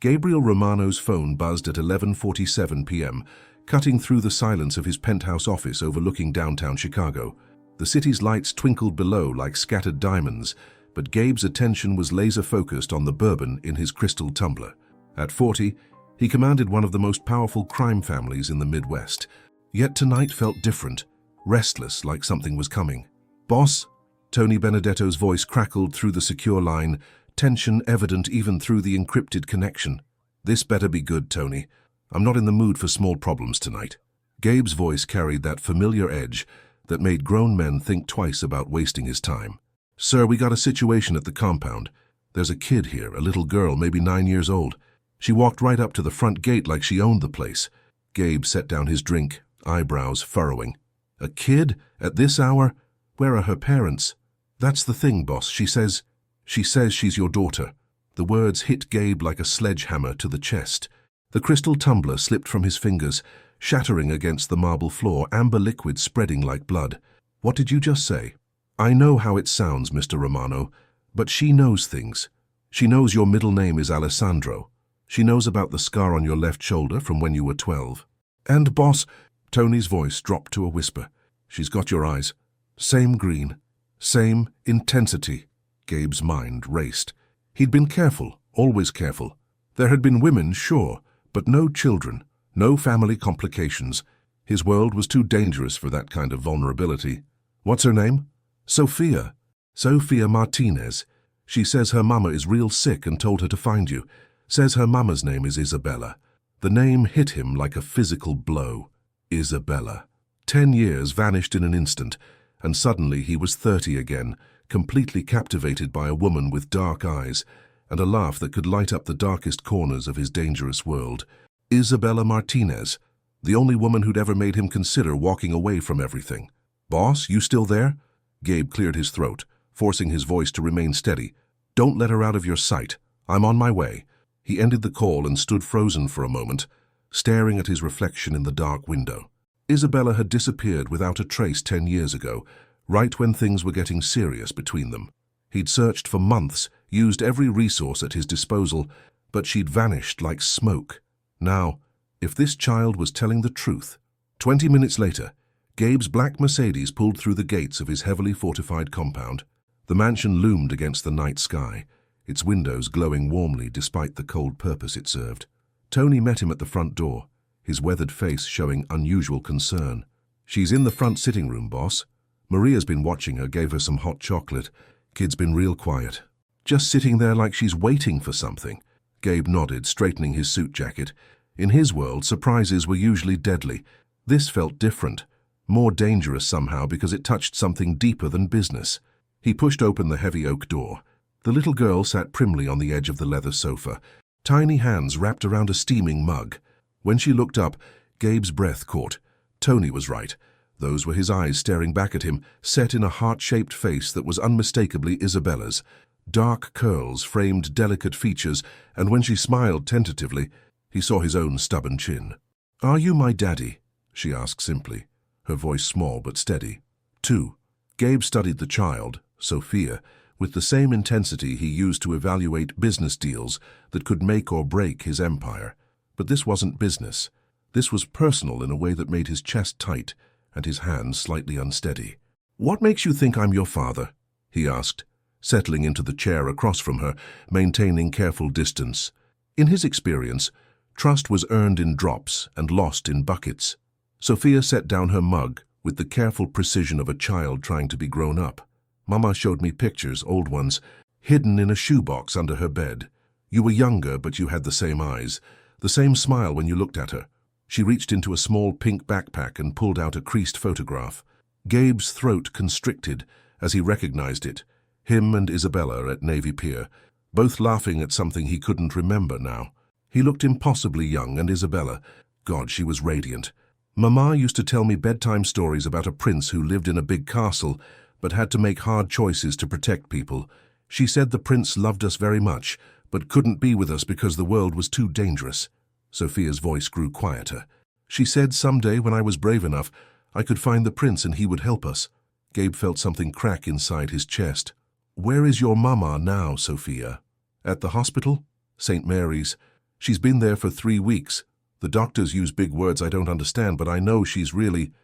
Gabriel Romano's phone buzzed at 11:47 p.m., cutting through the silence of his penthouse office overlooking downtown Chicago. The city's lights twinkled below like scattered diamonds, but Gabe's attention was laser-focused on the bourbon in his crystal tumbler. At 40, he commanded one of the most powerful crime families in the Midwest. Yet tonight felt different, restless, like something was coming. "Boss?" Tony Benedetto's voice crackled through the secure line, tension evident even through the encrypted connection. "This better be good, Tony. I'm not in the mood for small problems tonight." Gabe's voice carried that familiar edge that made grown men think twice about wasting his time. "Sir, we got a situation at the compound. There's a kid here, a little girl, maybe 9 years old. She walked right up to the front gate like she owned the place." Gabe set down his drink, eyebrows furrowing. "A kid? At this hour? Where are her parents?" "That's the thing, boss. She says she's your daughter." The words hit Gabe like a sledgehammer to the chest. The crystal tumbler slipped from his fingers, shattering against the marble floor, amber liquid spreading like blood. "What did you just say?" "I know how it sounds, Mr. Romano, but she knows things. She knows your middle name is Alessandro. She knows about the scar on your left shoulder from when you were 12. And, boss," Tony's voice dropped to a whisper, "she's got your eyes. Same green, same intensity." Gabe's mind raced. He'd been careful, always careful. There had been women, sure, but no children, no family complications. His world was too dangerous for that kind of vulnerability. "What's her name?" "Sophia. Sophia Martinez. She says her mama is real sick and told her to find you. Says her mama's name is Isabella." The name hit him like a physical blow. Isabella. 10 years vanished in an instant, and suddenly he was 30 again, completely captivated by a woman with dark eyes and a laugh that could light up the darkest corners of his dangerous world. Isabella Martinez, the only woman who'd ever made him consider walking away from everything. "Boss, you still there?" Gabe cleared his throat, forcing his voice to remain steady. "Don't let her out of your sight. I'm on my way." He ended the call and stood frozen for a moment, staring at his reflection in the dark window. Isabella had disappeared without a trace 10 years ago, right when things were getting serious between them. He'd searched for months, used every resource at his disposal, but she'd vanished like smoke. Now, if this child was telling the truth... 20 minutes later, Gabe's black Mercedes pulled through the gates of his heavily fortified compound. The mansion loomed against the night sky, its windows glowing warmly despite the cold purpose it served. Tony met him at the front door, his weathered face showing unusual concern. "She's in the front sitting room, boss. Maria's been watching her, gave her some hot chocolate. Kid's been real quiet. Just sitting there like she's waiting for something." Gabe nodded, straightening his suit jacket. In his world, surprises were usually deadly. This felt different, more dangerous somehow because it touched something deeper than business. He pushed open the heavy oak door. The little girl sat primly on the edge of the leather sofa, tiny hands wrapped around a steaming mug. When she looked up, Gabe's breath caught. Tony was right. Those were his eyes staring back at him, set in a heart-shaped face that was unmistakably Isabella's. Dark curls framed delicate features, and when she smiled tentatively, he saw his own stubborn chin. "Are you my daddy?" she asked simply, her voice small but steady. 2. Gabe studied the child, Sophia, with the same intensity he used to evaluate business deals that could make or break his empire. But this wasn't business. This was personal in a way that made his chest tight and his hands slightly unsteady. "What makes you think I'm your father?" he asked, settling into the chair across from her, maintaining careful distance. In his experience, trust was earned in drops and lost in buckets. Sophia set down her mug with the careful precision of a child trying to be grown up. "Mama showed me pictures, old ones, hidden in a shoebox under her bed. You were younger, but you had the same eyes, the same smile when you looked at her." She reached into a small pink backpack and pulled out a creased photograph. Gabe's throat constricted as he recognized it. Him and Isabella at Navy Pier, both laughing at something he couldn't remember now. He looked impossibly young, and Isabella, God, she was radiant. "Mama used to tell me bedtime stories about a prince who lived in a big castle, but had to make hard choices to protect people. She said the prince loved us very much, but couldn't be with us because the world was too dangerous." Sophia's voice grew quieter. "She said someday when I was brave enough, I could find the prince and he would help us." Gabe felt something crack inside his chest. "Where is your mama now, Sophia?" "At the hospital? St. Mary's. She's been there for 3 weeks. The doctors use big words I don't understand, but I know she's really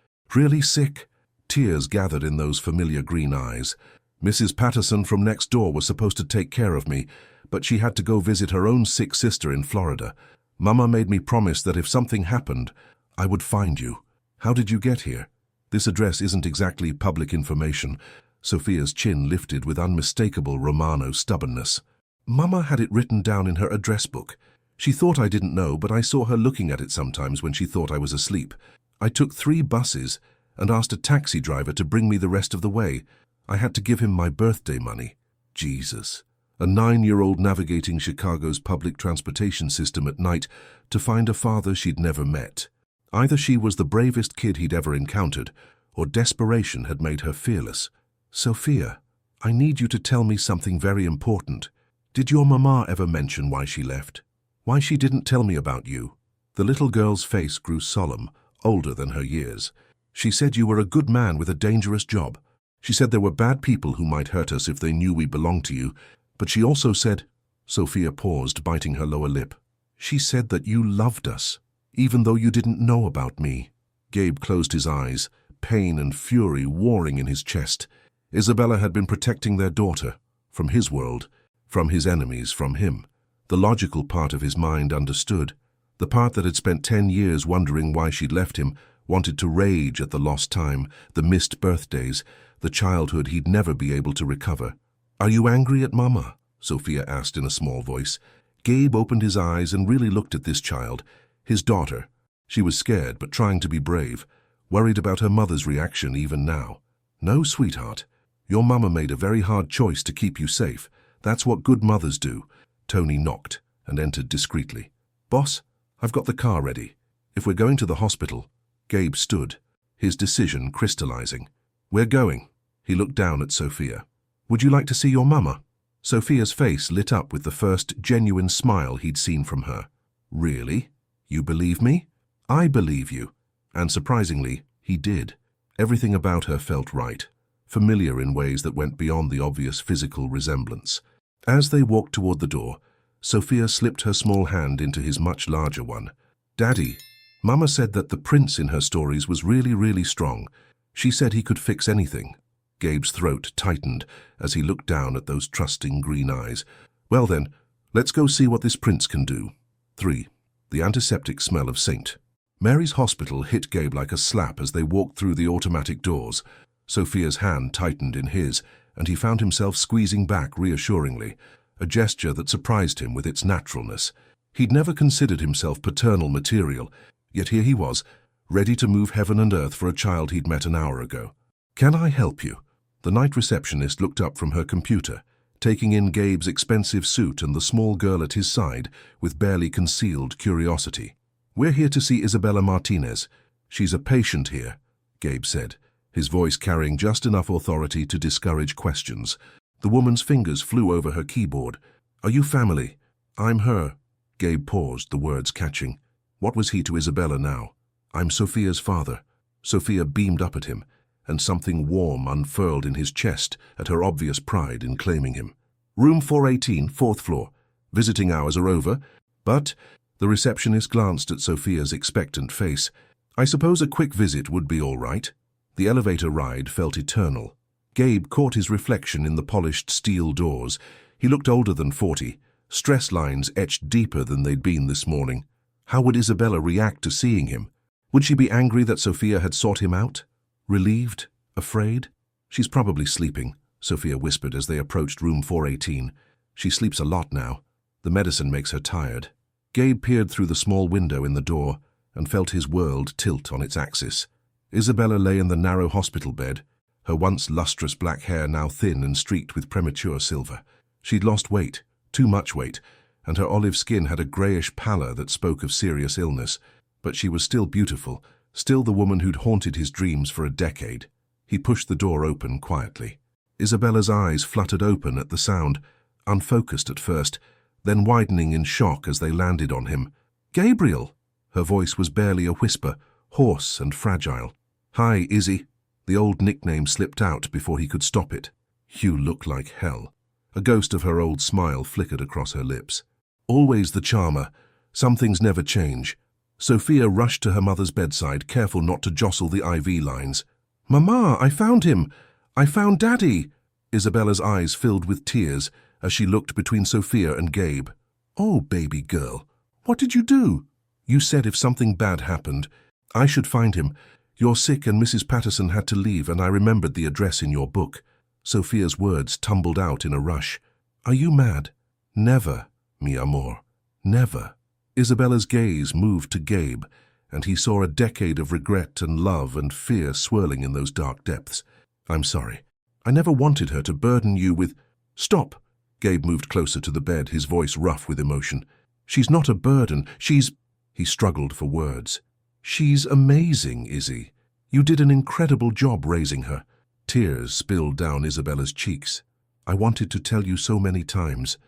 sick. Tears gathered in those familiar green eyes. Mrs. Patterson from next door was supposed to take care of me, but she had to go visit her own sick sister in Florida. Mama made me promise that if something happened, I would find you. How did you get here? This address isn't exactly public information. Sophia's chin lifted with unmistakable Romano stubbornness. Mama had it written down in her address book. She thought I didn't know, but I saw her looking at it sometimes when she thought I was asleep. I took 3 buses and asked a taxi driver to bring me the rest of the way. I had to give him my birthday money. Jesus. A 9-year-old navigating Chicago's public transportation system at night to find a father she'd never met. Either she was the bravest kid he'd ever encountered, or desperation had made her fearless. Sophia, I need you to tell me something very important. Did your mama ever mention why she left? Why she didn't tell me about you? The little girl's face grew solemn, older than her years. She said you were a good man with a dangerous job. She said there were bad people who might hurt us if they knew we belonged to you, but she also said— Sophia paused, biting her lower lip. She said that you loved us, even though you didn't know about me. Gabe closed his eyes, pain and fury warring in his chest. Isabella had been protecting their daughter, from his world, from his enemies, from him. The logical part of his mind understood. The part that had spent 10 years wondering why she'd left him, wanted to rage at the lost time, the missed birthdays, the childhood he'd never be able to recover. Are you angry at Mama? Sophia asked in a small voice. Gabe opened his eyes and really looked at this child, his daughter. She was scared but trying to be brave, worried about her mother's reaction even now. No, sweetheart. Your mama made a very hard choice to keep you safe. That's what good mothers do. Tony knocked and entered discreetly. Boss, I've got the car ready. If we're going to the hospital— Gabe stood, his decision crystallizing. We're going. He looked down at Sophia. Would you like to see your mama? Sophia's face lit up with the first genuine smile he'd seen from her. Really? You believe me? I believe you. And surprisingly, he did. Everything about her felt right, familiar in ways that went beyond the obvious physical resemblance. As they walked toward the door, Sophia slipped her small hand into his much larger one. Daddy, Mama said that the prince in her stories was really strong. She said he could fix anything. Gabe's throat tightened as he looked down at those trusting green eyes. Well then, let's go see what this prince can do. 3. The antiseptic smell of St. Mary's Hospital hit Gabe like a slap as they walked through the automatic doors. Sophia's hand tightened in his, and he found himself squeezing back reassuringly, a gesture that surprised him with its naturalness. He'd never considered himself paternal material, yet here he was, ready to move heaven and earth for a child he'd met an hour ago. Can I help you? The night receptionist looked up from her computer, taking in Gabe's expensive suit and the small girl at his side with barely concealed curiosity. We're here to see Isabella Martinez. She's a patient here, Gabe said, his voice carrying just enough authority to discourage questions. The woman's fingers flew over her keyboard. Are you family? I'm her. Gabe paused, the words catching. What was he to Isabella now? I'm Sophia's father. Sophia beamed up at him, and something warm unfurled in his chest at her obvious pride in claiming him. Room 418, 4th floor. Visiting hours are over, but— The receptionist glanced at Sophia's expectant face. I suppose a quick visit would be all right. The elevator ride felt eternal. Gabe caught his reflection in the polished steel doors. He looked older than 40, stress lines etched deeper than they'd been this morning. How would Isabella react to seeing him? Would she be angry that Sophia had sought him out? Relieved? Afraid? She's probably sleeping, Sophia whispered as they approached room 418. She sleeps a lot now. The medicine makes her tired. Gabe peered through the small window in the door and felt his world tilt on its axis. Isabella lay in the narrow hospital bed, her once lustrous black hair now thin and streaked with premature silver. She'd lost weight, too much weight, and her olive skin had a greyish pallor that spoke of serious illness. But she was still beautiful, still the woman who'd haunted his dreams for a decade. He pushed the door open quietly. Isabella's eyes fluttered open at the sound, unfocused at first, then widening in shock as they landed on him. Gabriel! Her voice was barely a whisper, hoarse and fragile. Hi, Izzy. The old nickname slipped out before he could stop it. You look like hell. A ghost of her old smile flickered across her lips. Always the charmer, Some things never change. Sophia rushed to her mother's bedside, careful not to jostle the IV lines. "Mama, I found him! I found Daddy!" Isabella's eyes filled with tears as she looked between Sophia and Gabe. "Oh, baby girl, what did you do?" "You said if something bad happened, I should find him. You're sick and Mrs. Patterson had to leave, and I remembered the address in your book." Sophia's words tumbled out in a rush. "Are you mad?" "Never, mi amor, never." Isabella's gaze moved to Gabe, and he saw a decade of regret and love and fear swirling in those dark depths. "I'm sorry. I never wanted her to burden you with—" "Stop!" Gabe moved closer to the bed, his voice rough with emotion. "She's not a burden. She's—" He struggled for words. "She's amazing, Izzy. You did an incredible job raising her." Tears spilled down Isabella's cheeks. "I wanted to tell you so many times."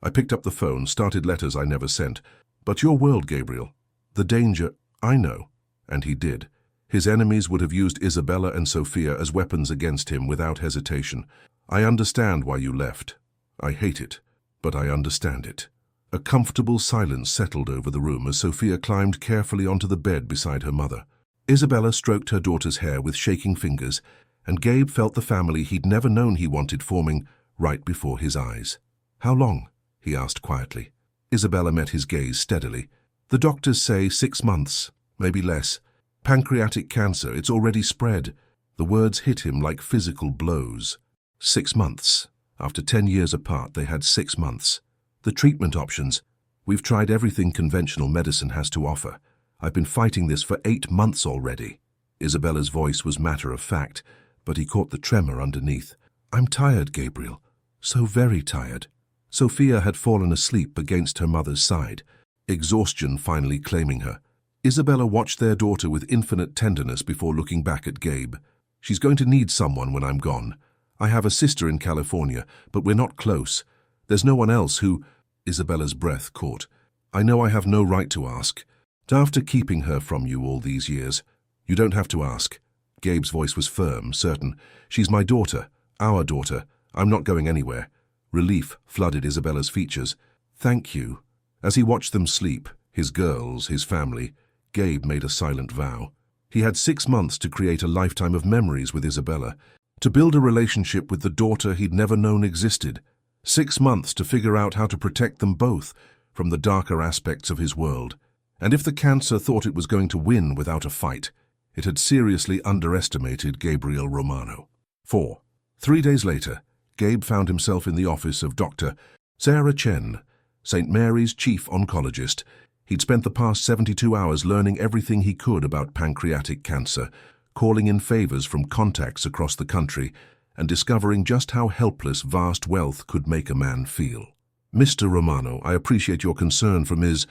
I picked up the phone, started letters I never sent. "But your world, Gabriel. The danger—" "I know." And he did. His enemies would have used Isabella and Sophia as weapons against him without hesitation. "I understand why you left. I hate it, but I understand it." A comfortable silence settled over the room as Sophia climbed carefully onto the bed beside her mother. Isabella stroked her daughter's hair with shaking fingers, and Gabe felt the family he'd never known he wanted forming right before his eyes. "How long?" he asked quietly. Isabella met his gaze steadily. "The doctors say 6 months, maybe less. Pancreatic cancer, it's already spread." The words hit him like physical blows. 6 months. After 10 years apart, they had 6 months. "The treatment options. We've tried everything conventional medicine has to offer. I've been fighting this for 8 months already." Isabella's voice was matter of fact, but he caught the tremor underneath. "I'm tired, Gabriel. So very tired." Sophia had fallen asleep against her mother's side, exhaustion finally claiming her. Isabella watched their daughter with infinite tenderness before looking back at Gabe. "She's going to need someone when I'm gone. I have a sister in California, but we're not close. There's no one else who—" Isabella's breath caught. "I know I have no right to ask. After keeping her from you all these years, you don't have to ask." Gabe's voice was firm, certain. "She's my daughter, our daughter. I'm not going anywhere." Relief flooded Isabella's features. "Thank you." As he watched them sleep, his girls, his family, Gabe made a silent vow. He had 6 months to create a lifetime of memories with Isabella, to build a relationship with the daughter he'd never known existed. 6 months to figure out how to protect them both from the darker aspects of his world. And if the cancer thought it was going to win without a fight, it had seriously underestimated Gabriel Romano. 4. 3 days later, Gabe found himself in the office of Dr. Sarah Chen, St. Mary's chief oncologist. He'd spent the past 72 hours learning everything he could about pancreatic cancer, calling in favors from contacts across the country, and discovering just how helpless vast wealth could make a man feel. "Mr. Romano, I appreciate your concern for Ms.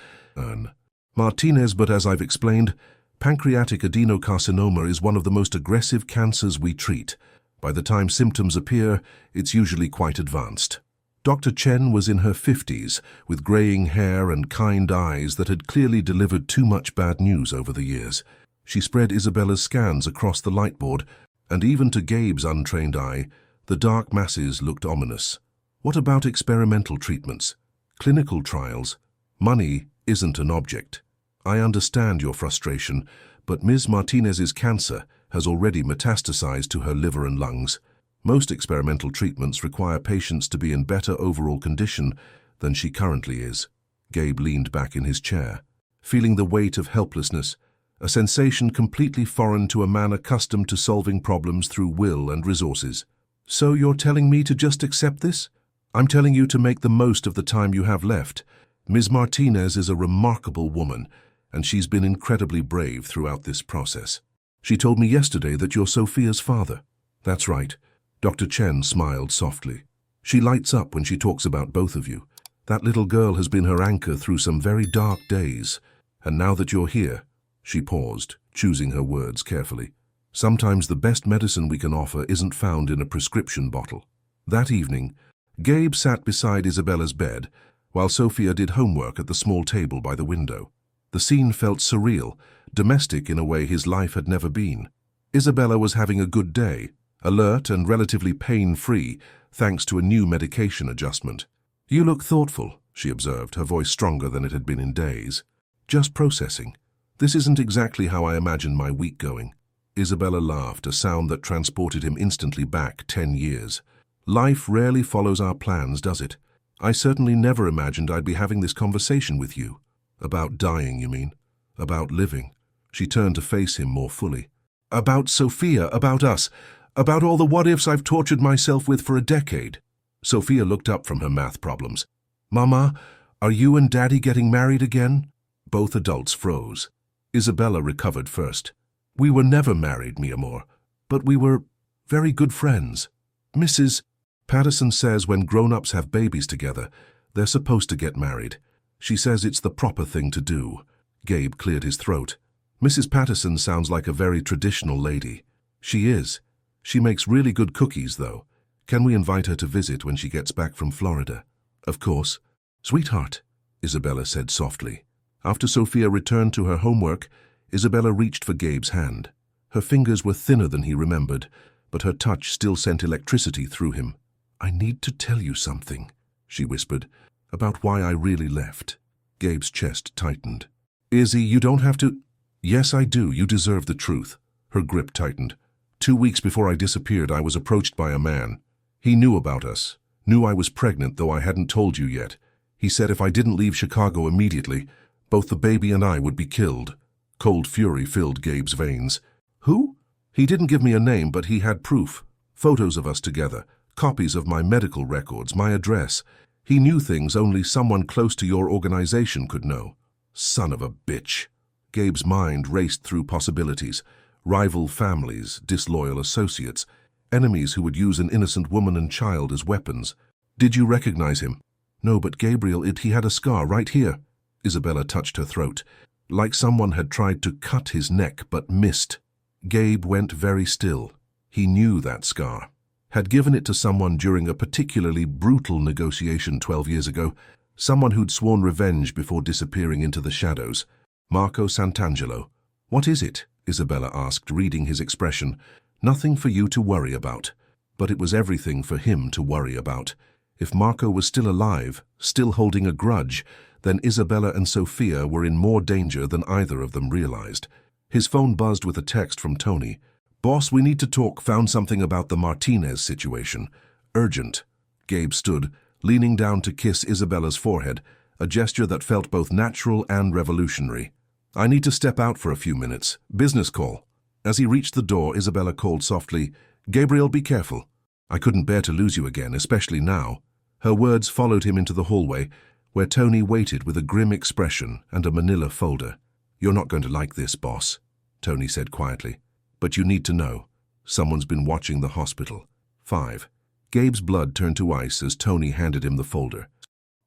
Martinez, but as I've explained, pancreatic adenocarcinoma is one of the most aggressive cancers we treat. By the time symptoms appear, it's usually quite advanced." Dr. Chen was in her 50s, with graying hair and kind eyes that had clearly delivered too much bad news over the years. She spread Isabella's scans across the lightboard, and even to Gabe's untrained eye, the dark masses looked ominous. "What about experimental treatments? Clinical trials? Money isn't an object. I understand your frustration, but Ms. Martinez's cancer has already metastasized to her liver and lungs. Most experimental treatments require patients to be in better overall condition than she currently is." Gabe leaned back in his chair, feeling the weight of helplessness, a sensation completely foreign to a man accustomed to solving problems through will and resources. "So you're telling me to just accept this?" "I'm telling you to make the most of the time you have left. Ms. Martinez is a remarkable woman, and she's been incredibly brave throughout this process. She told me yesterday that you're Sophia's father." "That's right." Dr. Chen smiled softly. "She lights up when she talks about both of you. That little girl has been her anchor through some very dark days. And now that you're here—" She paused, choosing her words carefully. "Sometimes the best medicine we can offer isn't found in a prescription bottle." That evening, Gabe sat beside Isabella's bed while Sophia did homework at the small table by the window. The scene felt surreal, domestic in a way his life had never been. Isabella was having a good day, alert and relatively pain-free, thanks to a new medication adjustment. "You look thoughtful," she observed, her voice stronger than it had been in days. Just processing. This isn't exactly how I imagined my week going. Isabella laughed, a sound that transported him instantly back 10 years. Life rarely follows our plans, does it? I certainly never imagined I'd be having this conversation with you. About dying, you mean? About living? She turned to face him more fully. About Sophia, about us, about all the what-ifs I've tortured myself with for a decade. Sophia looked up from her math problems. Mama, are you and Daddy getting married again? Both adults froze. Isabella recovered first. We were never married, mi amor, but we were very good friends. Mrs. Patterson says when grown-ups have babies together, they're supposed to get married. She says it's the proper thing to do. Gabe cleared his throat. Mrs. Patterson sounds like a very traditional lady. She is. She makes really good cookies, though. Can we invite her to visit when she gets back from Florida? Of course. Sweetheart, Isabella said softly. After Sophia returned to her homework, Isabella reached for Gabe's hand. Her fingers were thinner than he remembered, but her touch still sent electricity through him. I need to tell you something, she whispered, about why I really left. Gabe's chest tightened. Izzy, you don't have to... Yes, I do. You deserve the truth. Her grip tightened. 2 weeks before I disappeared, I was approached by a man. He knew about us, knew I was pregnant, though I hadn't told you yet. He said if I didn't leave Chicago immediately, both the baby and I would be killed. Cold fury filled Gabe's veins. Who? He didn't give me a name, but he had proof. Photos of us together, copies of my medical records, my address. He knew things only someone close to your organization could know. Son of a bitch. Gabe's mind raced through possibilities. Rival families, disloyal associates, enemies who would use an innocent woman and child as weapons. Did you recognize him? No, but Gabriel, he had a scar right here. Isabella touched her throat, like someone had tried to cut his neck but missed. Gabe went very still. He knew that scar. Had given it to someone during a particularly brutal negotiation 12 years ago, someone who'd sworn revenge before disappearing into the shadows. Marco Santangelo. What is it? Isabella asked, reading his expression. Nothing for you to worry about. But it was everything for him to worry about. If Marco was still alive, still holding a grudge, then Isabella and Sophia were in more danger than either of them realized. His phone buzzed with a text from Tony. Boss, we need to talk. Found something about the Martinez situation. Urgent. Gabe stood, leaning down to kiss Isabella's forehead, a gesture that felt both natural and revolutionary. I need to step out for a few minutes. Business call. As he reached the door, Isabella called softly, Gabriel, be careful. I couldn't bear to lose you again, especially now. Her words followed him into the hallway, where Tony waited with a grim expression and a manila folder. You're not going to like this, boss, Tony said quietly. But you need to know. Someone's been watching the hospital. 5. Gabe's blood turned to ice as Tony handed him the folder.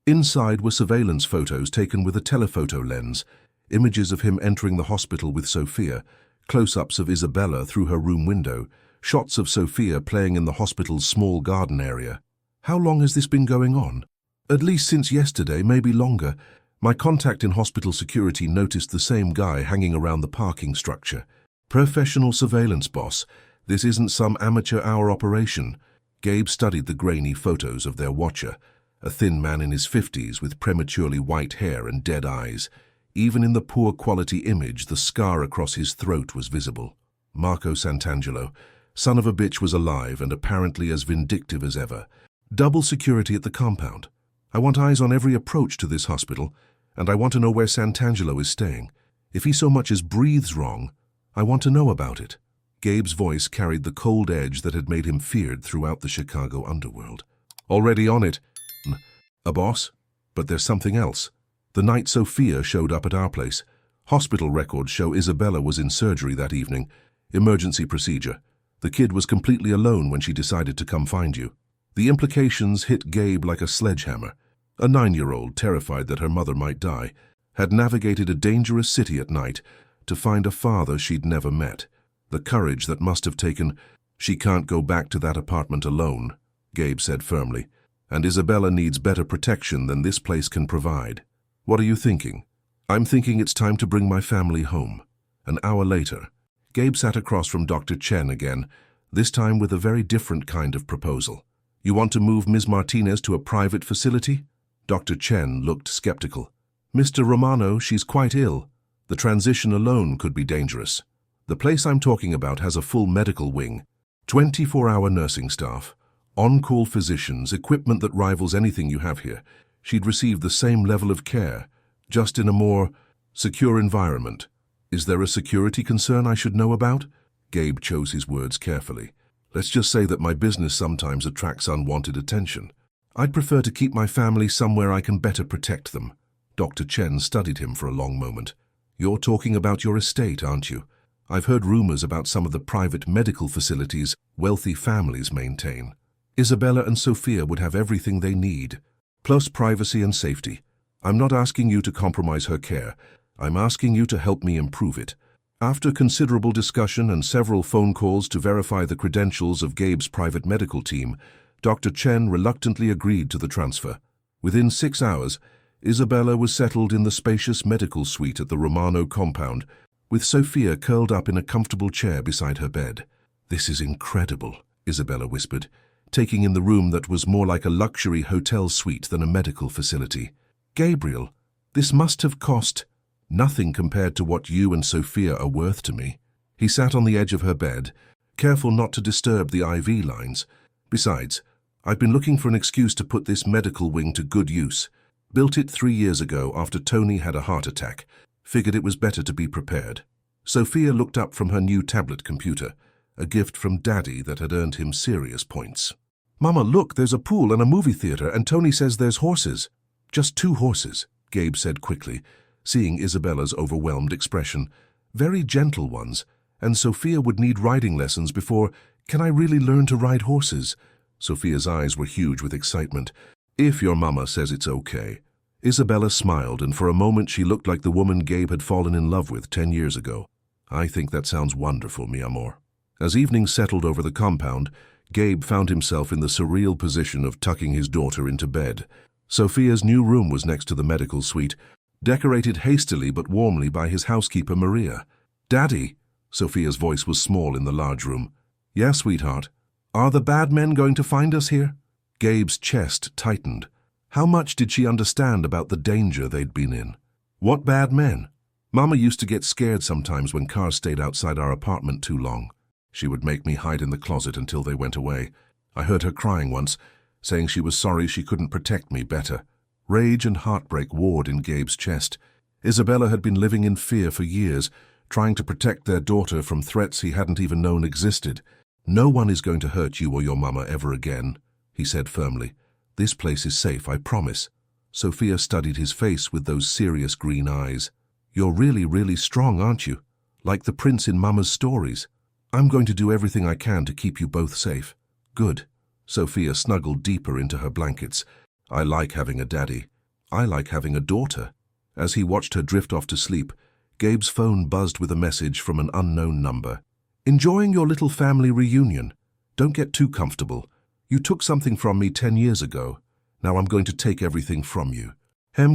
Inside were surveillance photos taken with a telephoto lens, images of him entering the hospital with Sophia, close-ups of Isabella through her room window, shots of Sophia playing in the hospital's small garden area. How long has this been going on? At least since yesterday, maybe longer. My contact in hospital security noticed the same guy hanging around the parking structure. Professional surveillance, boss. This isn't some amateur hour operation. Gabe studied the grainy photos of their watcher, a thin man in his 50s with prematurely white hair and dead eyes. Even in the poor quality image, the scar across his throat was visible. Marco Santangelo, son of a bitch, was alive and apparently as vindictive as ever. Double security at the compound. I want eyes on every approach to this hospital, and I want to know where Santangelo is staying. If he so much as breathes wrong, I want to know about it. Gabe's voice carried the cold edge that had made him feared throughout the Chicago underworld. Already on it. A boss? But there's something else. The night Sophia showed up at our place. Hospital records show Isabella was in surgery that evening. Emergency procedure. The kid was completely alone when she decided to come find you. The implications hit Gabe like a sledgehammer. A 9-year-old, terrified that her mother might die, had navigated a dangerous city at night to find a father she'd never met. The courage that must have taken... She can't go back to that apartment alone, Gabe said firmly, and Isabella needs better protection than this place can provide. What are you thinking? I'm thinking it's time to bring my family home. An hour later, Gabe sat across from Dr. Chen again, this time with a very different kind of proposal. You want to move Ms. Martinez to a private facility? Dr. Chen looked skeptical. Mr. Romano, she's quite ill. The transition alone could be dangerous. The place I'm talking about has a full medical wing, 24-hour nursing staff, on-call physicians, equipment that rivals anything you have here. She'd receive the same level of care, just in a more secure environment. Is there a security concern I should know about? Gabe chose his words carefully. Let's just say that my business sometimes attracts unwanted attention. I'd prefer to keep my family somewhere I can better protect them. Dr. Chen studied him for a long moment. You're talking about your estate, aren't you? I've heard rumors about some of the private medical facilities wealthy families maintain. Isabella and Sophia would have everything they need, plus privacy and safety. I'm not asking you to compromise her care. I'm asking you to help me improve it. After considerable discussion and several phone calls to verify the credentials of Gabe's private medical team, Dr. Chen reluctantly agreed to the transfer. Within 6 hours, Isabella was settled in the spacious medical suite at the Romano compound, with Sophia curled up in a comfortable chair beside her bed. "This is incredible," Isabella whispered, taking in the room that was more like a luxury hotel suite than a medical facility. "Gabriel, this must have cost nothing compared to what you and Sophia are worth to me." He sat on the edge of her bed, careful not to disturb the IV lines. "Besides, I've been looking for an excuse to put this medical wing to good use. Built it 3 years ago after Tony had a heart attack. Figured it was better to be prepared." Sophia looked up from her new tablet computer, a gift from Daddy that had earned him serious points. "Mama, look, there's a pool and a movie theater, and Tony says there's horses." "Just 2 horses," Gabe said quickly, seeing Isabella's overwhelmed expression. "Very gentle ones, and Sophia would need riding lessons before. Can I really learn to ride horses?" Sophia's eyes were huge with excitement. "If your mama says it's okay." Isabella smiled, and for a moment she looked like the woman Gabe had fallen in love with 10 years ago. "I think that sounds wonderful, mi amor." As evening settled over the compound, Gabe found himself in the surreal position of tucking his daughter into bed. Sophia's new room was next to the medical suite, decorated hastily but warmly by his housekeeper Maria. "Daddy," Sophia's voice was small in the large room. "Yeah, sweetheart. Are the bad men going to find us here?" Gabe's chest tightened. How much did she understand about the danger they'd been in? "What bad men?" "Mama used to get scared sometimes when cars stayed outside our apartment too long. She would make me hide in the closet until they went away. I heard her crying once, saying she was sorry she couldn't protect me better." Rage and heartbreak warred in Gabe's chest. Isabella had been living in fear for years, trying to protect their daughter from threats he hadn't even known existed. "No one is going to hurt you or your mama ever again," he said firmly. "This place is safe, I promise." Sophia studied his face with those serious green eyes. "You're really, really strong, aren't you? Like the prince in Mama's stories. I'm going to do everything I can to keep you both safe." "Good." Sophia snuggled deeper into her blankets. "I like having a daddy. I like having a daughter." As he watched her drift off to sleep, Gabe's phone buzzed with a message from an unknown number. "Enjoying your little family reunion. Don't get too comfortable. You took something from me 10 years ago. Now I'm going to take everything from you."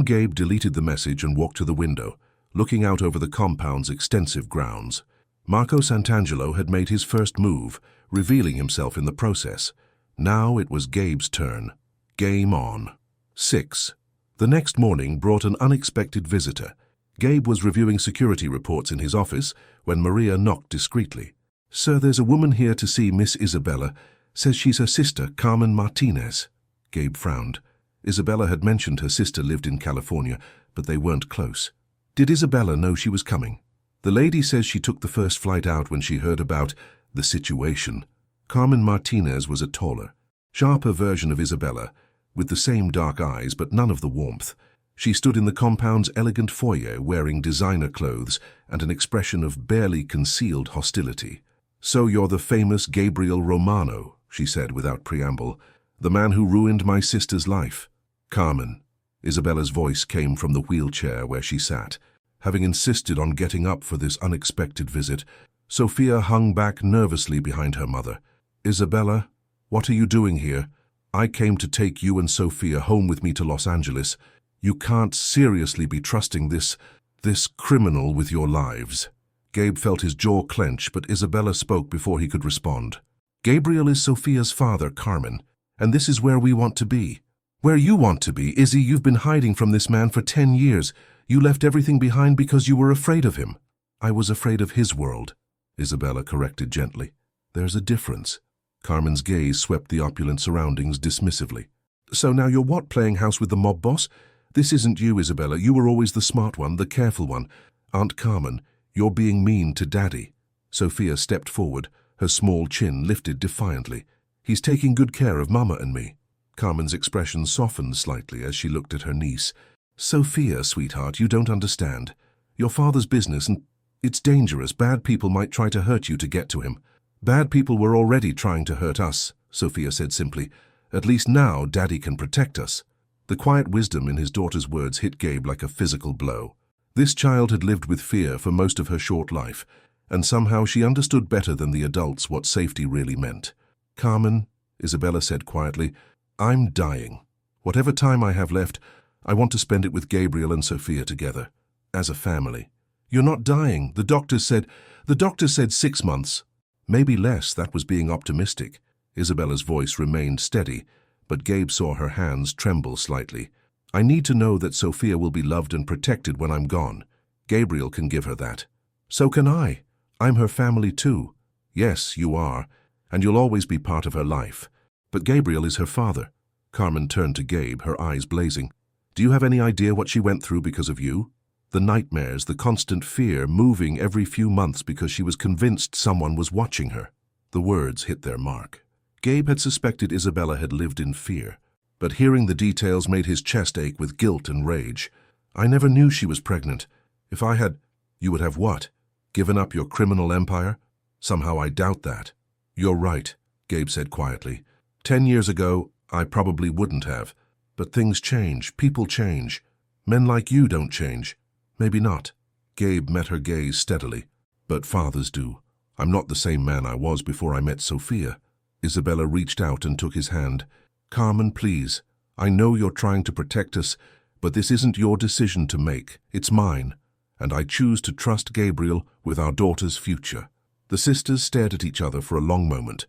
Gabe deleted the message and walked to the window, looking out over the compound's extensive grounds. Marco Santangelo had made his first move, revealing himself in the process. Now it was Gabe's turn. Game on. 6. The next morning brought an unexpected visitor. Gabe was reviewing security reports in his office when Maria knocked discreetly. "Sir, there's a woman here to see Miss Isabella. Says she's her sister, Carmen Martinez." Gabe frowned. Isabella had mentioned her sister lived in California, but they weren't close. Did Isabella know she was coming? "The lady says she took the first flight out when she heard about the situation." Carmen Martinez was a taller, sharper version of Isabella, with the same dark eyes but none of the warmth. She stood in the compound's elegant foyer wearing designer clothes and an expression of barely concealed hostility. "So you're the famous Gabriel Romano," she said without preamble, "the man who ruined my sister's life." "Carmen." Isabella's voice came from the wheelchair where she sat. Having insisted on getting up for this unexpected visit, Sophia hung back nervously behind her mother. "Isabella, what are you doing here? I came to take you and Sophia home with me to Los Angeles. You can't seriously be trusting this criminal with your lives." Gabe felt his jaw clench, but Isabella spoke before he could respond. "Gabriel is Sophia's father, Carmen, and this is where we want to be. Where you want to be, Izzy. You've been hiding from this man for 10 years. You left everything behind because you were afraid of him. I was afraid of his world, Isabella corrected gently. There's a difference. Carmen's gaze swept the opulent surroundings dismissively. So now you're what, playing house with the mob boss? This isn't you, Isabella. You were always the smart one, the careful one. Aunt Carmen, you're being mean to Daddy. Sophia stepped forward, her small chin lifted defiantly. He's taking good care of Mama and me. Carmen's expression softened slightly as she looked at her niece. Sophia, sweetheart, you don't understand. Your father's business, and it's dangerous. Bad people might try to hurt you to get to him. Bad people were already trying to hurt us, Sophia said simply. At least now Daddy can protect us. The quiet wisdom in his daughter's words hit Gabe like a physical blow. This child had lived with fear for most of her short life, and somehow she understood better than the adults what safety really meant. Carmen, Isabella said quietly, I'm dying. Whatever time I have left, I want to spend it with Gabriel and Sophia together, as a family. You're not dying, the doctor said 6 months. Maybe less. That was being optimistic. Isabella's voice remained steady, but Gabe saw her hands tremble slightly. I need to know that Sophia will be loved and protected when I'm gone. Gabriel can give her that. So can I. I'm her family too. Yes, you are, and you'll always be part of her life. But Gabriel is her father. Carmen turned to Gabe, her eyes blazing. Do you have any idea what she went through because of you? The nightmares, the constant fear, moving every few months because she was convinced someone was watching her. The words hit their mark. Gabe had suspected Isabella had lived in fear, but hearing the details made his chest ache with guilt and rage. I never knew she was pregnant. If I had, you would have what? Given up your criminal empire? Somehow I doubt that. You're right, Gabe said quietly. 10 years ago, I probably wouldn't have. But things change, people change. Men like you don't change. Maybe not. Gabe met her gaze steadily. But fathers do. I'm not the same man I was before I met Sophia. Isabella reached out and took his hand. Carmen, please. I know you're trying to protect us, but this isn't your decision to make. It's mine. And I choose to trust Gabriel with our daughter's future. The sisters stared at each other for a long moment.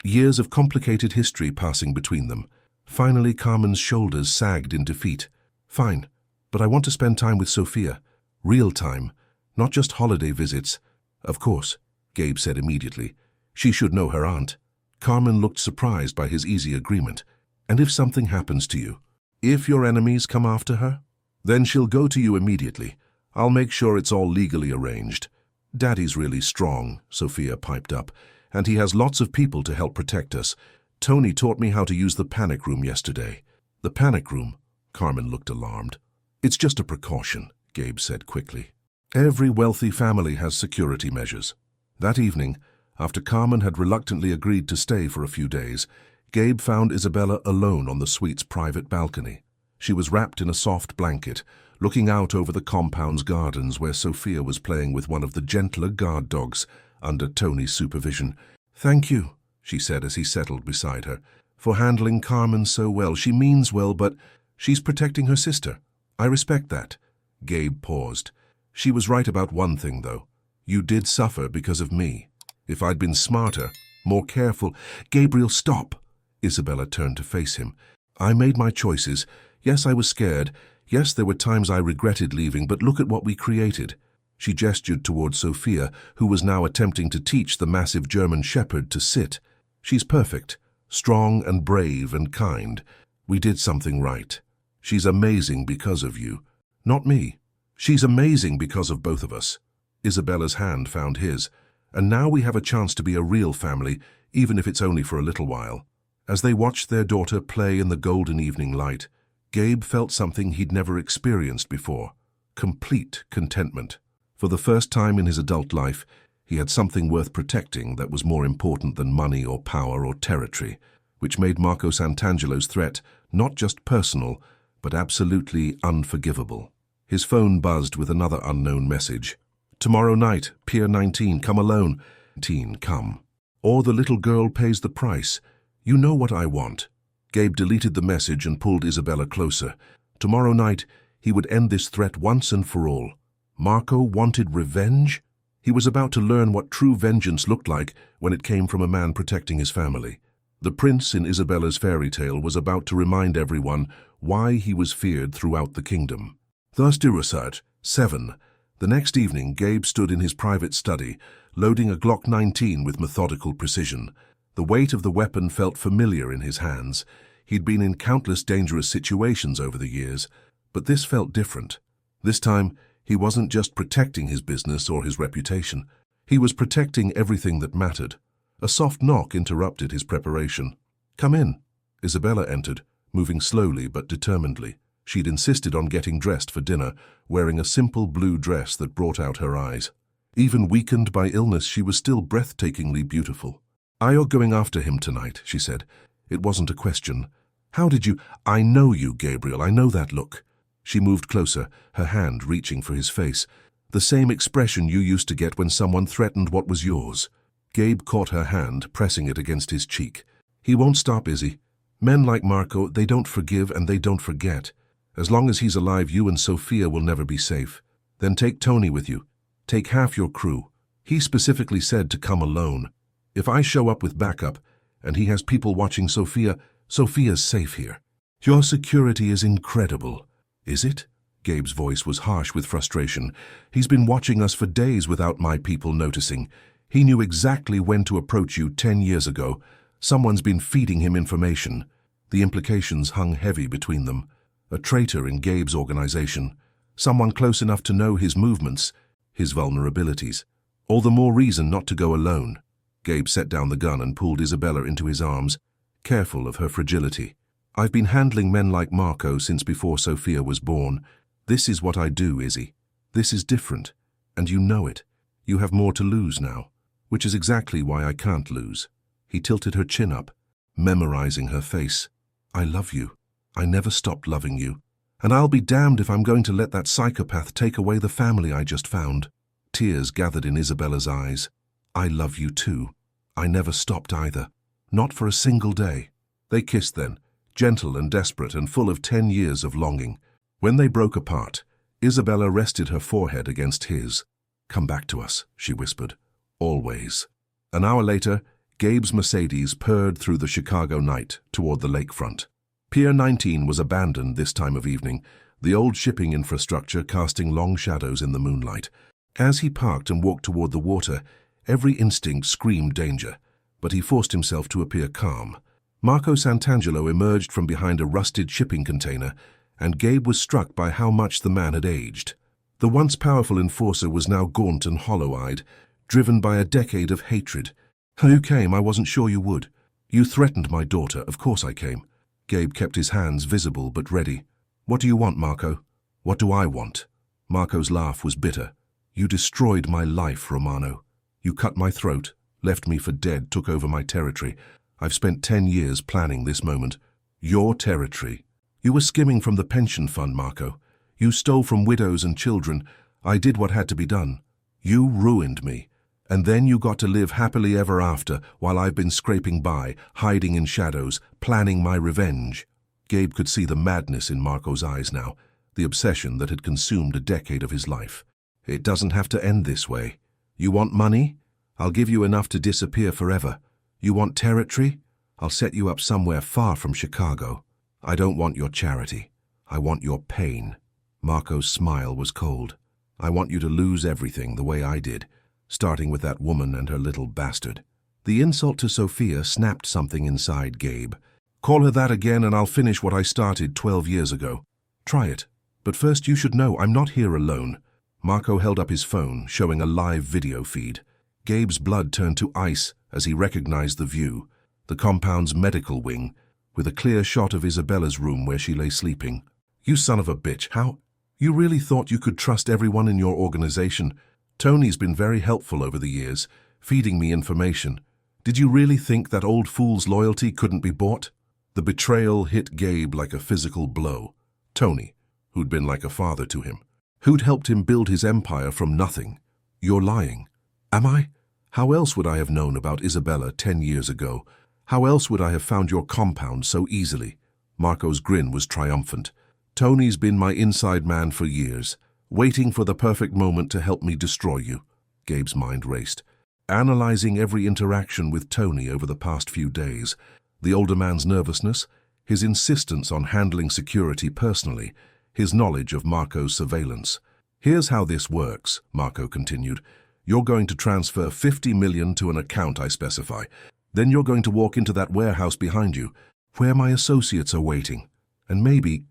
Years of complicated history passing between them. Finally, Carmen's shoulders sagged in defeat. Fine, but I want to spend time with Sophia. Real time, not just holiday visits. Of course, Gabe said immediately. She should know her aunt. Carmen looked surprised by his easy agreement. And if something happens to you? If your enemies come after her? Then she'll go to you immediately. I'll make sure it's all legally arranged. Daddy's really strong, Sophia piped up, and he has lots of people to help protect us. Tony taught me how to use the panic room yesterday. The panic room? Carmen looked alarmed. It's just a precaution, Gabe said quickly. Every wealthy family has security measures. That evening, after Carmen had reluctantly agreed to stay for a few days, Gabe found Isabella alone on the suite's private balcony. She was wrapped in a soft blanket, looking out over the compound's gardens where Sophia was playing with one of the gentler guard dogs under Tony's supervision. Thank you, she said as he settled beside her, for handling Carmen so well. She means well, but she's protecting her sister. I respect that. Gabe paused. She was right about one thing, though. You did suffer because of me. If I'd been smarter, more careful— Gabriel, stop! Isabella turned to face him. I made my choices. Yes, I was scared. Yes, there were times I regretted leaving, but look at what we created. She gestured toward Sophia, who was now attempting to teach the massive German shepherd to sit. She's perfect, strong and brave and kind. We did something right. She's amazing because of you. Not me. She's amazing because of both of us. Isabella's hand found his. And now we have a chance to be a real family, even if it's only for a little while. As they watched their daughter play in the golden evening light, Gabe felt something he'd never experienced before. Complete contentment. For the first time in his adult life, he had something worth protecting that was more important than money or power or territory, which made Marco Santangelo's threat not just personal, but absolutely unforgivable. His phone buzzed with another unknown message. Tomorrow night, Pier 19, come alone. 19, come. Or the little girl pays the price. You know what I want. Gabe deleted the message and pulled Isabella closer. Tomorrow night, he would end this threat once and for all. Marco wanted revenge? He was about to learn what true vengeance looked like when it came from a man protecting his family. The prince in Isabella's fairy tale was about to remind everyone why he was feared throughout the kingdom. Thursday Research 7. The next evening, Gabe stood in his private study, loading a Glock 19 with methodical precision. The weight of the weapon felt familiar in his hands. He'd been in countless dangerous situations over the years, but this felt different. This time, he wasn't just protecting his business or his reputation. He was protecting everything that mattered. A soft knock interrupted his preparation. "Come in." Isabella entered, moving slowly but determinedly. She'd insisted on getting dressed for dinner, wearing a simple blue dress that brought out her eyes. Even weakened by illness, she was still breathtakingly beautiful. "You're going after him tonight," she said. It wasn't a question. "How did you—" "I know you, Gabriel, I know that look." She moved closer, her hand reaching for his face. "The same expression you used to get when someone threatened what was yours." Gabe caught her hand, pressing it against his cheek. "He won't stop, Izzy. Men like Marco, they don't forgive and they don't forget. As long as he's alive, you and Sophia will never be safe. Then take Tony with you. Take half your crew. He specifically said to come alone. If I show up with backup, and he has people watching Sophia, Sophia's safe here. Your security is incredible." "Is it?" Gabe's voice was harsh with frustration. "He's been watching us for days without my people noticing. He knew exactly when to approach you 10 years ago. Someone's been feeding him information." The implications hung heavy between them. A traitor in Gabe's organization. Someone close enough to know his movements, his vulnerabilities. All the more reason not to go alone. Gabe set down the gun and pulled Isabella into his arms, careful of her fragility. "I've been handling men like Marco since before Sophia was born. This is what I do, Izzy. This is different, and you know it. You have more to lose now, which is exactly why I can't lose." He tilted her chin up, memorizing her face. "I love you. I never stopped loving you. And I'll be damned if I'm going to let that psychopath take away the family I just found." Tears gathered in Isabella's eyes. "I love you too. I never stopped either. Not for a single day." They kissed then, gentle and desperate and full of 10 years of longing. When they broke apart, Isabella rested her forehead against his. "Come back to us," she whispered. "Always." An hour later, Gabe's Mercedes purred through the Chicago night toward the lakefront. Pier 19 was abandoned this time of evening, the old shipping infrastructure casting long shadows in the moonlight. As he parked and walked toward the water, every instinct screamed danger, but he forced himself to appear calm. Marco Santangelo emerged from behind a rusted shipping container, and Gabe was struck by how much the man had aged. The once powerful enforcer was now gaunt and hollow-eyed, driven by a decade of hatred. "You came, I wasn't sure you would. You threatened my daughter, of course I came." Gabe kept his hands visible but ready. "What do you want, Marco?" "What do I want?" Marco's laugh was bitter. "You destroyed my life, Romano. You cut my throat, left me for dead, took over my territory. I've spent 10 years planning this moment. Your territory. You were skimming from the pension fund, Marco. You stole from widows and children. I did what had to be done. You ruined me. And then you got to live happily ever after while I've been scraping by, hiding in shadows, planning my revenge." Gabe could see the madness in Marco's eyes now, the obsession that had consumed a decade of his life. "It doesn't have to end this way. You want money? I'll give you enough to disappear forever. You want territory? I'll set you up somewhere far from Chicago. I don't want your charity. I want your pain." Marco's smile was cold. "I want you to lose everything the way I did, starting with that woman and her little bastard." The insult to Sophia snapped something inside Gabe. "Call her that again and I'll finish what I started 12 years ago. Try it. But first you should know I'm not here alone." Marco held up his phone, showing a live video feed. Gabe's blood turned to ice as he recognized the view, the compound's medical wing, with a clear shot of Isabella's room where she lay sleeping. "You son of a bitch, how? You really thought you could trust everyone in your organization? Tony's been very helpful over the years, feeding me information. Did you really think that old fool's loyalty couldn't be bought?" The betrayal hit Gabe like a physical blow. Tony, who'd been like a father to him, who'd helped him build his empire from nothing. "You're lying." "Am I? How else would I have known about Isabella 10 years ago? How else would I have found your compound so easily?" Marco's grin was triumphant. "Tony's been my inside man for years, waiting for the perfect moment to help me destroy you." Gabe's mind raced, analyzing every interaction with Tony over the past few days. The older man's nervousness, his insistence on handling security personally, his knowledge of Marco's surveillance. "Here's how this works," Marco continued. "You're going to transfer 50 million to an account I specify. Then you're going to walk into that warehouse behind you, where my associates are waiting. And maybe,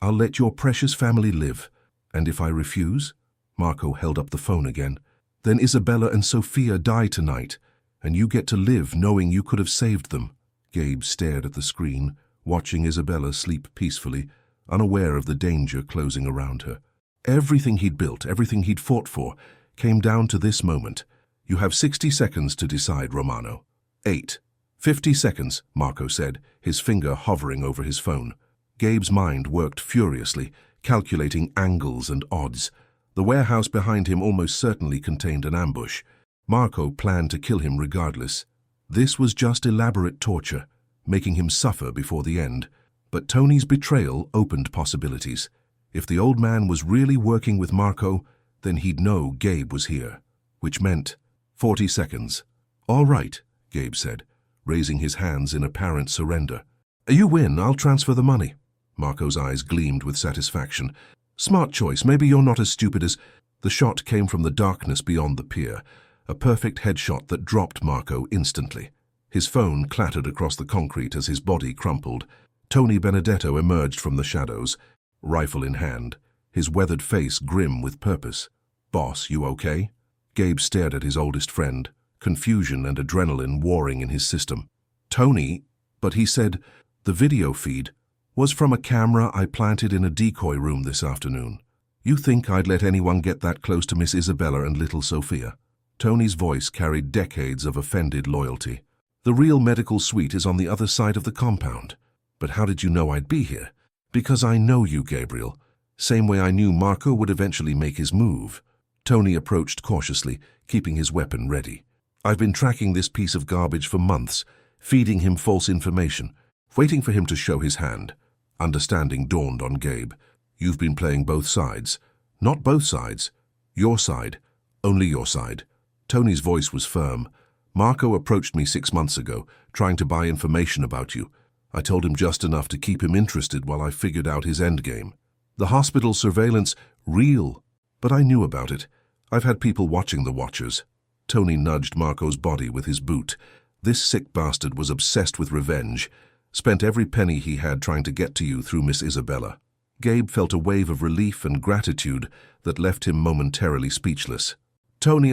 I'll let your precious family live. And if I refuse," Marco held up the phone again, "then Isabella and Sophia die tonight, and you get to live knowing you could have saved them." Gabe stared at the screen, watching Isabella sleep peacefully, unaware of the danger closing around her. Everything he'd built, everything he'd fought for, came down to this moment. "You have 60 seconds to decide, Romano." 8. 50 seconds, Marco said, his finger hovering over his phone. Gabe's mind worked furiously, calculating angles and odds. The warehouse behind him almost certainly contained an ambush. Marco planned to kill him regardless. This was just elaborate torture, making him suffer before the end. But Tony's betrayal opened possibilities. If the old man was really working with Marco, then he'd know Gabe was here, which meant 40 seconds. "All right," Gabe said, raising his hands in apparent surrender. "You win, I'll transfer the money." Marco's eyes gleamed with satisfaction. "Smart choice, maybe you're not as stupid as—" The shot came from the darkness beyond the pier, a perfect headshot that dropped Marco instantly. His phone clattered across the concrete as his body crumpled. Tony Benedetto emerged from the shadows, rifle in hand, his weathered face grim with purpose. "Boss, you okay?" Gabe stared at his oldest friend, confusion and adrenaline warring in his system. "Tony," but he said, "the video feed was from a camera I planted in a decoy room this afternoon. You think I'd let anyone get that close to Miss Isabella and little Sophia?" Tony's voice carried decades of offended loyalty. "The real medical suite is on the other side of the compound. But how did you know I'd be here?" "Because I know you, Gabriel. Same way I knew Marco would eventually make his move." Tony approached cautiously, keeping his weapon ready. "I've been tracking this piece of garbage for months, feeding him false information, waiting for him to show his hand." Understanding dawned on Gabe. "You've been playing both sides." "Not both sides. Your side. Only your side." Tony's voice was firm. "Marco approached me 6 months ago, trying to buy information about you. I told him just enough to keep him interested while I figured out his endgame. The hospital surveillance, real. But I knew about it. I've had people watching the Watchers." Tony nudged Marco's body with his boot. This sick bastard was obsessed with revenge, spent every penny he had trying to get to you through Miss Isabella. Gabe felt a wave of relief and gratitude that left him momentarily speechless. "Tony,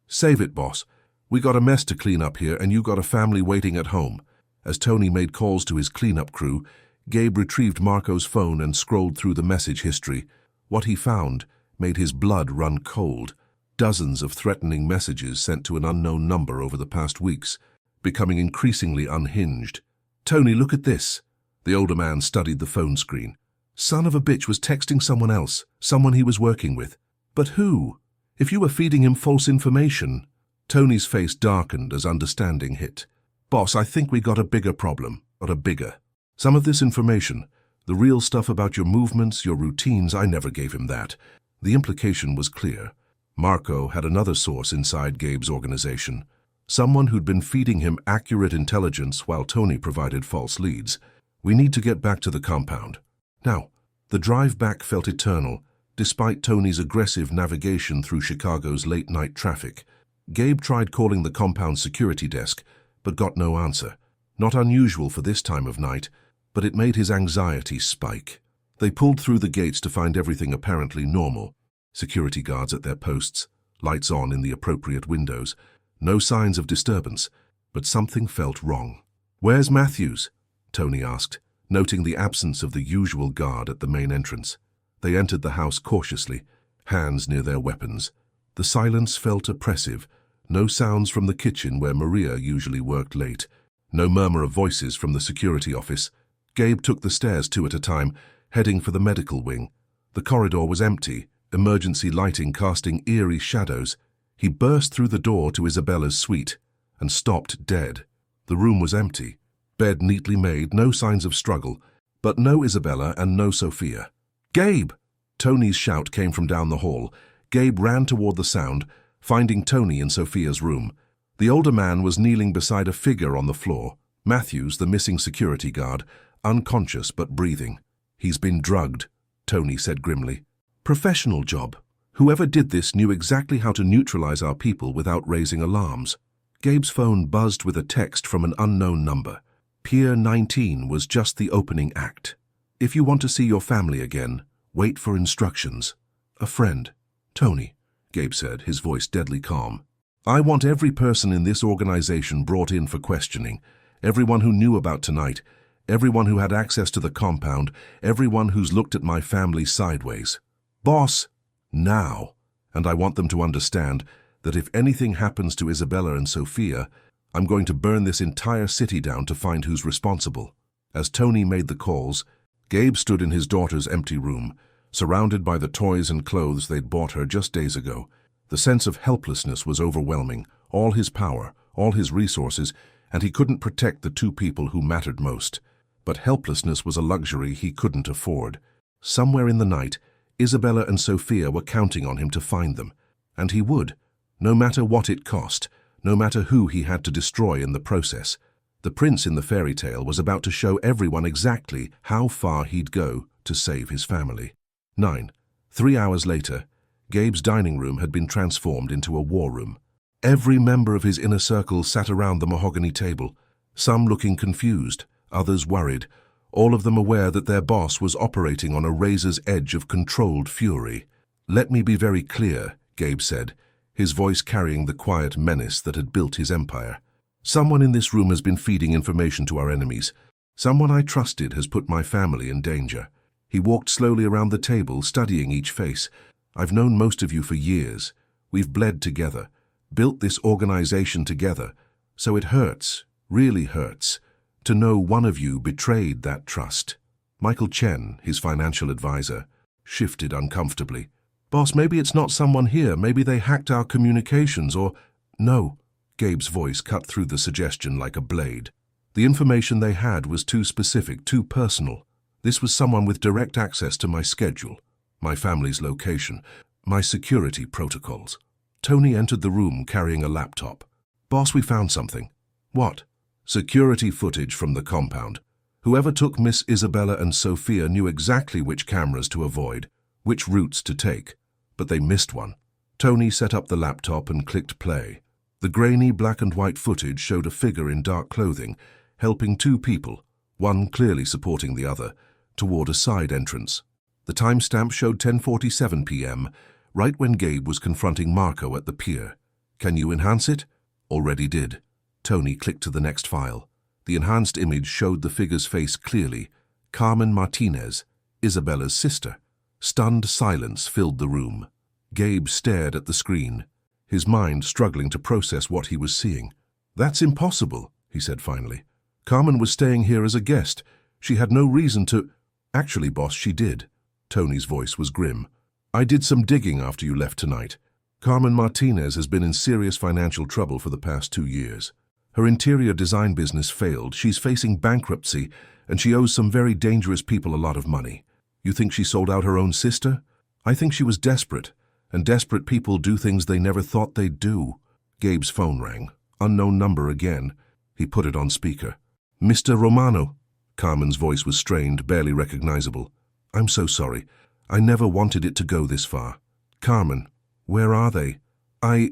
Save it, boss. We got a mess to clean up here and you got a family waiting at home." As Tony made calls to his cleanup crew, Gabe retrieved Marco's phone and scrolled through the message history. What he found made his blood run cold. Dozens of threatening messages sent to an unknown number over the past weeks, becoming increasingly unhinged. "Tony, look at this." The older man studied the phone screen. "Son of a bitch was texting someone else, someone he was working with. But who? If you were feeding him false information..." Tony's face darkened as understanding hit. "Boss, I think we got a bigger problem, or a bigger. Some of this information, the real stuff about your movements, your routines, I never gave him that." The implication was clear. Marco had another source inside Gabe's organization, someone who'd been feeding him accurate intelligence while Tony provided false leads. "We need to get back to the compound." Now, the drive back felt eternal, despite Tony's aggressive navigation through Chicago's late-night traffic. Gabe tried calling the compound security desk, but got no answer. Not unusual for this time of night, but it made his anxiety spike. They pulled through the gates to find everything apparently normal. Security guards at their posts, lights on in the appropriate windows. No signs of disturbance, but something felt wrong. "Where's Matthews?" Tony asked, noting the absence of the usual guard at the main entrance. They entered the house cautiously, hands near their weapons. The silence felt oppressive. No sounds from the kitchen where Maria usually worked late. No murmur of voices from the security office. Gabe took the stairs 2 at a time, heading for the medical wing. The corridor was empty, emergency lighting casting eerie shadows. He burst through the door to Isabella's suite and stopped dead. The room was empty. Bed neatly made, no signs of struggle, but no Isabella and no Sophia. "Gabe!" Tony's shout came from down the hall. Gabe ran toward the sound, finding Tony in Sophia's room. The older man was kneeling beside a figure on the floor, Matthews, the missing security guard, unconscious but breathing. "He's been drugged," Tony said grimly. "Professional job. Whoever did this knew exactly how to neutralize our people without raising alarms." Gabe's phone buzzed with a text from an unknown number. Pier 19 was just the opening act. "If you want to see your family again, wait for instructions." "A friend." "Tony," Gabe said, his voice deadly calm. "I want every person in this organization brought in for questioning. Everyone who knew about tonight, everyone who had access to the compound, everyone who's looked at my family sideways. Boss, now. And I want them to understand that if anything happens to Isabella and Sophia, I'm going to burn this entire city down to find who's responsible." As Tony made the calls, Gabe stood in his daughter's empty room, surrounded by the toys and clothes they'd bought her just days ago. The sense of helplessness was overwhelming, all his power, all his resources, and he couldn't protect the two people who mattered most. But helplessness was a luxury he couldn't afford. Somewhere in the night, Isabella and Sophia were counting on him to find them, and he would, no matter what it cost, no matter who he had to destroy in the process. The prince in the fairy tale was about to show everyone exactly how far he'd go to save his family. 9. 3 hours later, Gabe's dining room had been transformed into a war room. Every member of his inner circle sat around the mahogany table, some looking confused, others worried, all of them aware that their boss was operating on a razor's edge of controlled fury. "Let me be very clear," Gabe said, his voice carrying the quiet menace that had built his empire. "Someone in this room has been feeding information to our enemies. Someone I trusted has put my family in danger." He walked slowly around the table, studying each face. "I've known most of you for years. We've bled together, built this organization together, so it hurts, really hurts, to know one of you betrayed that trust." Michael Chen, his financial advisor, shifted uncomfortably. "Boss, maybe it's not someone here. Maybe they hacked our communications or—" "No," Gabe's voice cut through the suggestion like a blade. "The information they had was too specific, too personal. This was someone with direct access to my schedule, my family's location, my security protocols." Tony entered the room carrying a laptop. "Boss, we found something." "What?" "Security footage from the compound. Whoever took Miss Isabella and Sophia knew exactly which cameras to avoid, which routes to take, but they missed one." Tony set up the laptop and clicked play. The grainy black and white footage showed a figure in dark clothing, helping two people, one clearly supporting the other, toward a side entrance. The timestamp showed 10:47 p.m., right when Gabe was confronting Marco at the pier. "Can you enhance it?" "Already did." Tony clicked to the next file. The enhanced image showed the figure's face clearly. Carmen Martinez, Isabella's sister. Stunned silence filled the room. Gabe stared at the screen, his mind struggling to process what he was seeing. "That's impossible," he said finally. "Carmen was staying here as a guest. She had no reason to—" "Actually, boss, she did." Tony's voice was grim. "I did some digging after you left tonight. Carmen Martinez has been in serious financial trouble for the past 2 years. Her interior design business failed, she's facing bankruptcy, and she owes some very dangerous people a lot of money. You think she sold out her own sister? I think she was desperate, and desperate people do things they never thought they'd do." Gabe's phone rang. Unknown number again. He put it on speaker. "Mr. Romano." Carmen's voice was strained, barely recognizable. "I'm so sorry. I never wanted it to go this far." "Carmen, where are they?" I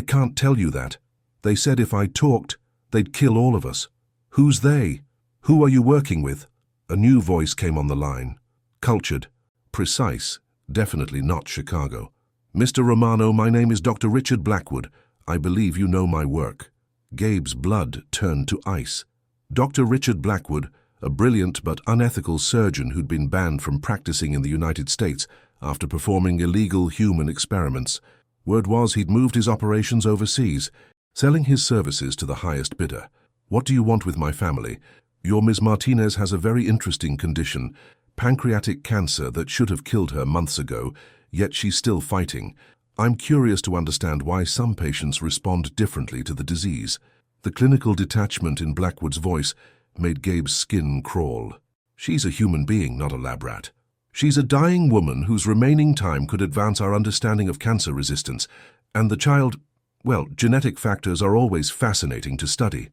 can't tell you that. They said if I talked, they'd kill all of us." "Who's they? Who are you working with?" A new voice came on the line. Cultured, precise, definitely not Chicago. "Mr. Romano, my name is Dr. Richard Blackwood. I believe you know my work." Gabe's blood turned to ice. Dr. Richard Blackwood, a brilliant but unethical surgeon who'd been banned from practicing in the United States after performing illegal human experiments. Word was he'd moved his operations overseas, selling his services to the highest bidder. "What do you want with my family? Your Ms. Martinez has a very interesting condition, pancreatic cancer that should have killed her months ago, yet she's still fighting. I'm curious to understand why some patients respond differently to the disease." The clinical detachment in Blackwood's voice made Gabe's skin crawl. "She's a human being, not a lab rat. She's a dying woman whose remaining time could advance our understanding of cancer resistance, and the child, well, genetic factors are always fascinating to study.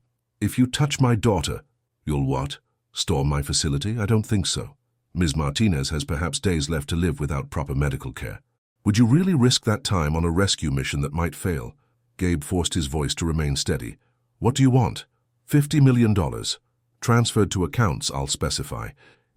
If you touch my daughter, you'll what? Storm my facility? I don't think so. Ms. Martinez has perhaps days left to live without proper medical care. Would you really risk that time on a rescue mission that might fail? Gabe forced his voice to remain steady. What do you want? $50 million. Transferred to accounts, I'll specify.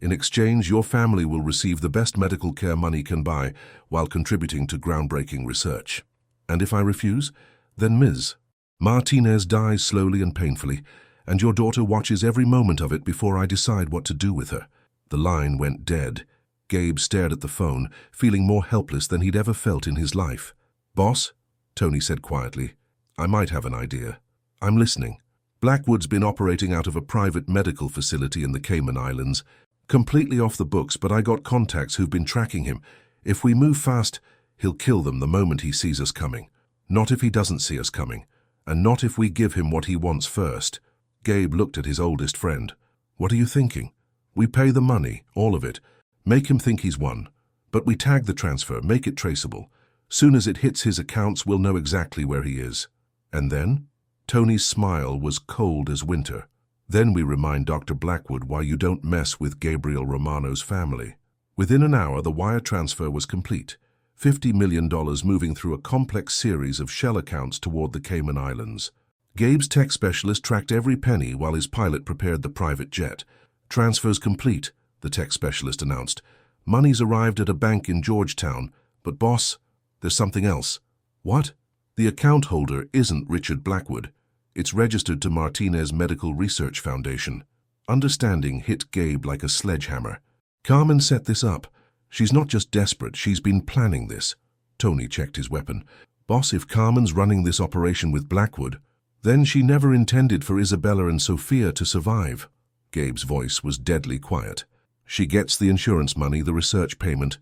In exchange, your family will receive the best medical care money can buy while contributing to groundbreaking research. And if I refuse, then Ms. Martinez dies slowly and painfully, and your daughter watches every moment of it before I decide what to do with her. The line went dead. Gabe stared at the phone, feeling more helpless than he'd ever felt in his life. Boss, Tony said quietly, I might have an idea. I'm listening. Blackwood's been operating out of a private medical facility in the Cayman Islands. Completely off the books, but I got contacts who've been tracking him. If we move fast, he'll kill them the moment he sees us coming. Not if he doesn't see us coming. And not if we give him what he wants first. Gabe looked at his oldest friend. What are you thinking? We pay the money, all of it. Make him think he's won. But we tag the transfer, make it traceable. Soon as it hits his accounts, we'll know exactly where he is. And then? Tony's smile was cold as winter. Then we remind Dr. Blackwood why you don't mess with Gabriel Romano's family. Within an hour, the wire transfer was complete. $50 million moving through a complex series of shell accounts toward the Cayman Islands. Gabe's tech specialist tracked every penny while his pilot prepared the private jet. Transfers complete, the tech specialist announced. Money's arrived at a bank in Georgetown, but boss, there's something else. What? The account holder isn't Richard Blackwood. It's registered to Martinez Medical Research Foundation. Understanding hit Gabe like a sledgehammer. Carmen set this up. She's not just desperate, she's been planning this. Tony checked his weapon. Boss, if Carmen's running this operation with Blackwood, then she never intended for Isabella and Sophia to survive. Gabe's voice was deadly quiet. She gets the insurance money, the research payment,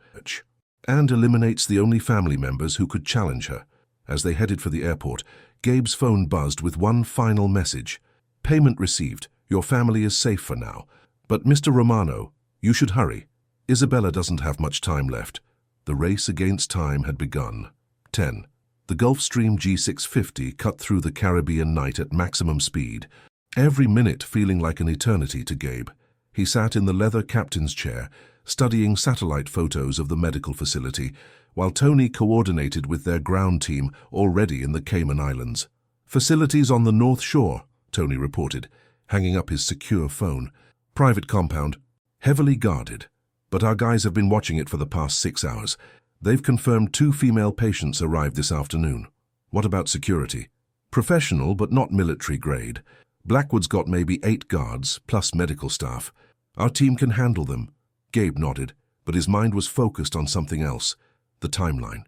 and eliminates the only family members who could challenge her. As they headed for the airport, Gabe's phone buzzed with one final message. Payment received. Your family is safe for now. But Mr. Romano, you should hurry. Isabella doesn't have much time left. The race against time had begun. 10. The Gulfstream G650 cut through the Caribbean night at maximum speed, every minute feeling like an eternity to Gabe. He sat in the leather captain's chair, studying satellite photos of the medical facility, while Tony coordinated with their ground team already in the Cayman Islands. Facilities on the North Shore, Tony reported, hanging up his secure phone. Private compound, heavily guarded. But our guys have been watching it for the past 6 hours. They've confirmed 2 female patients arrived this afternoon. What about security? Professional, but not military grade. Blackwood's got maybe 8 guards, plus medical staff. Our team can handle them. Gabe nodded, but his mind was focused on something else. The timeline.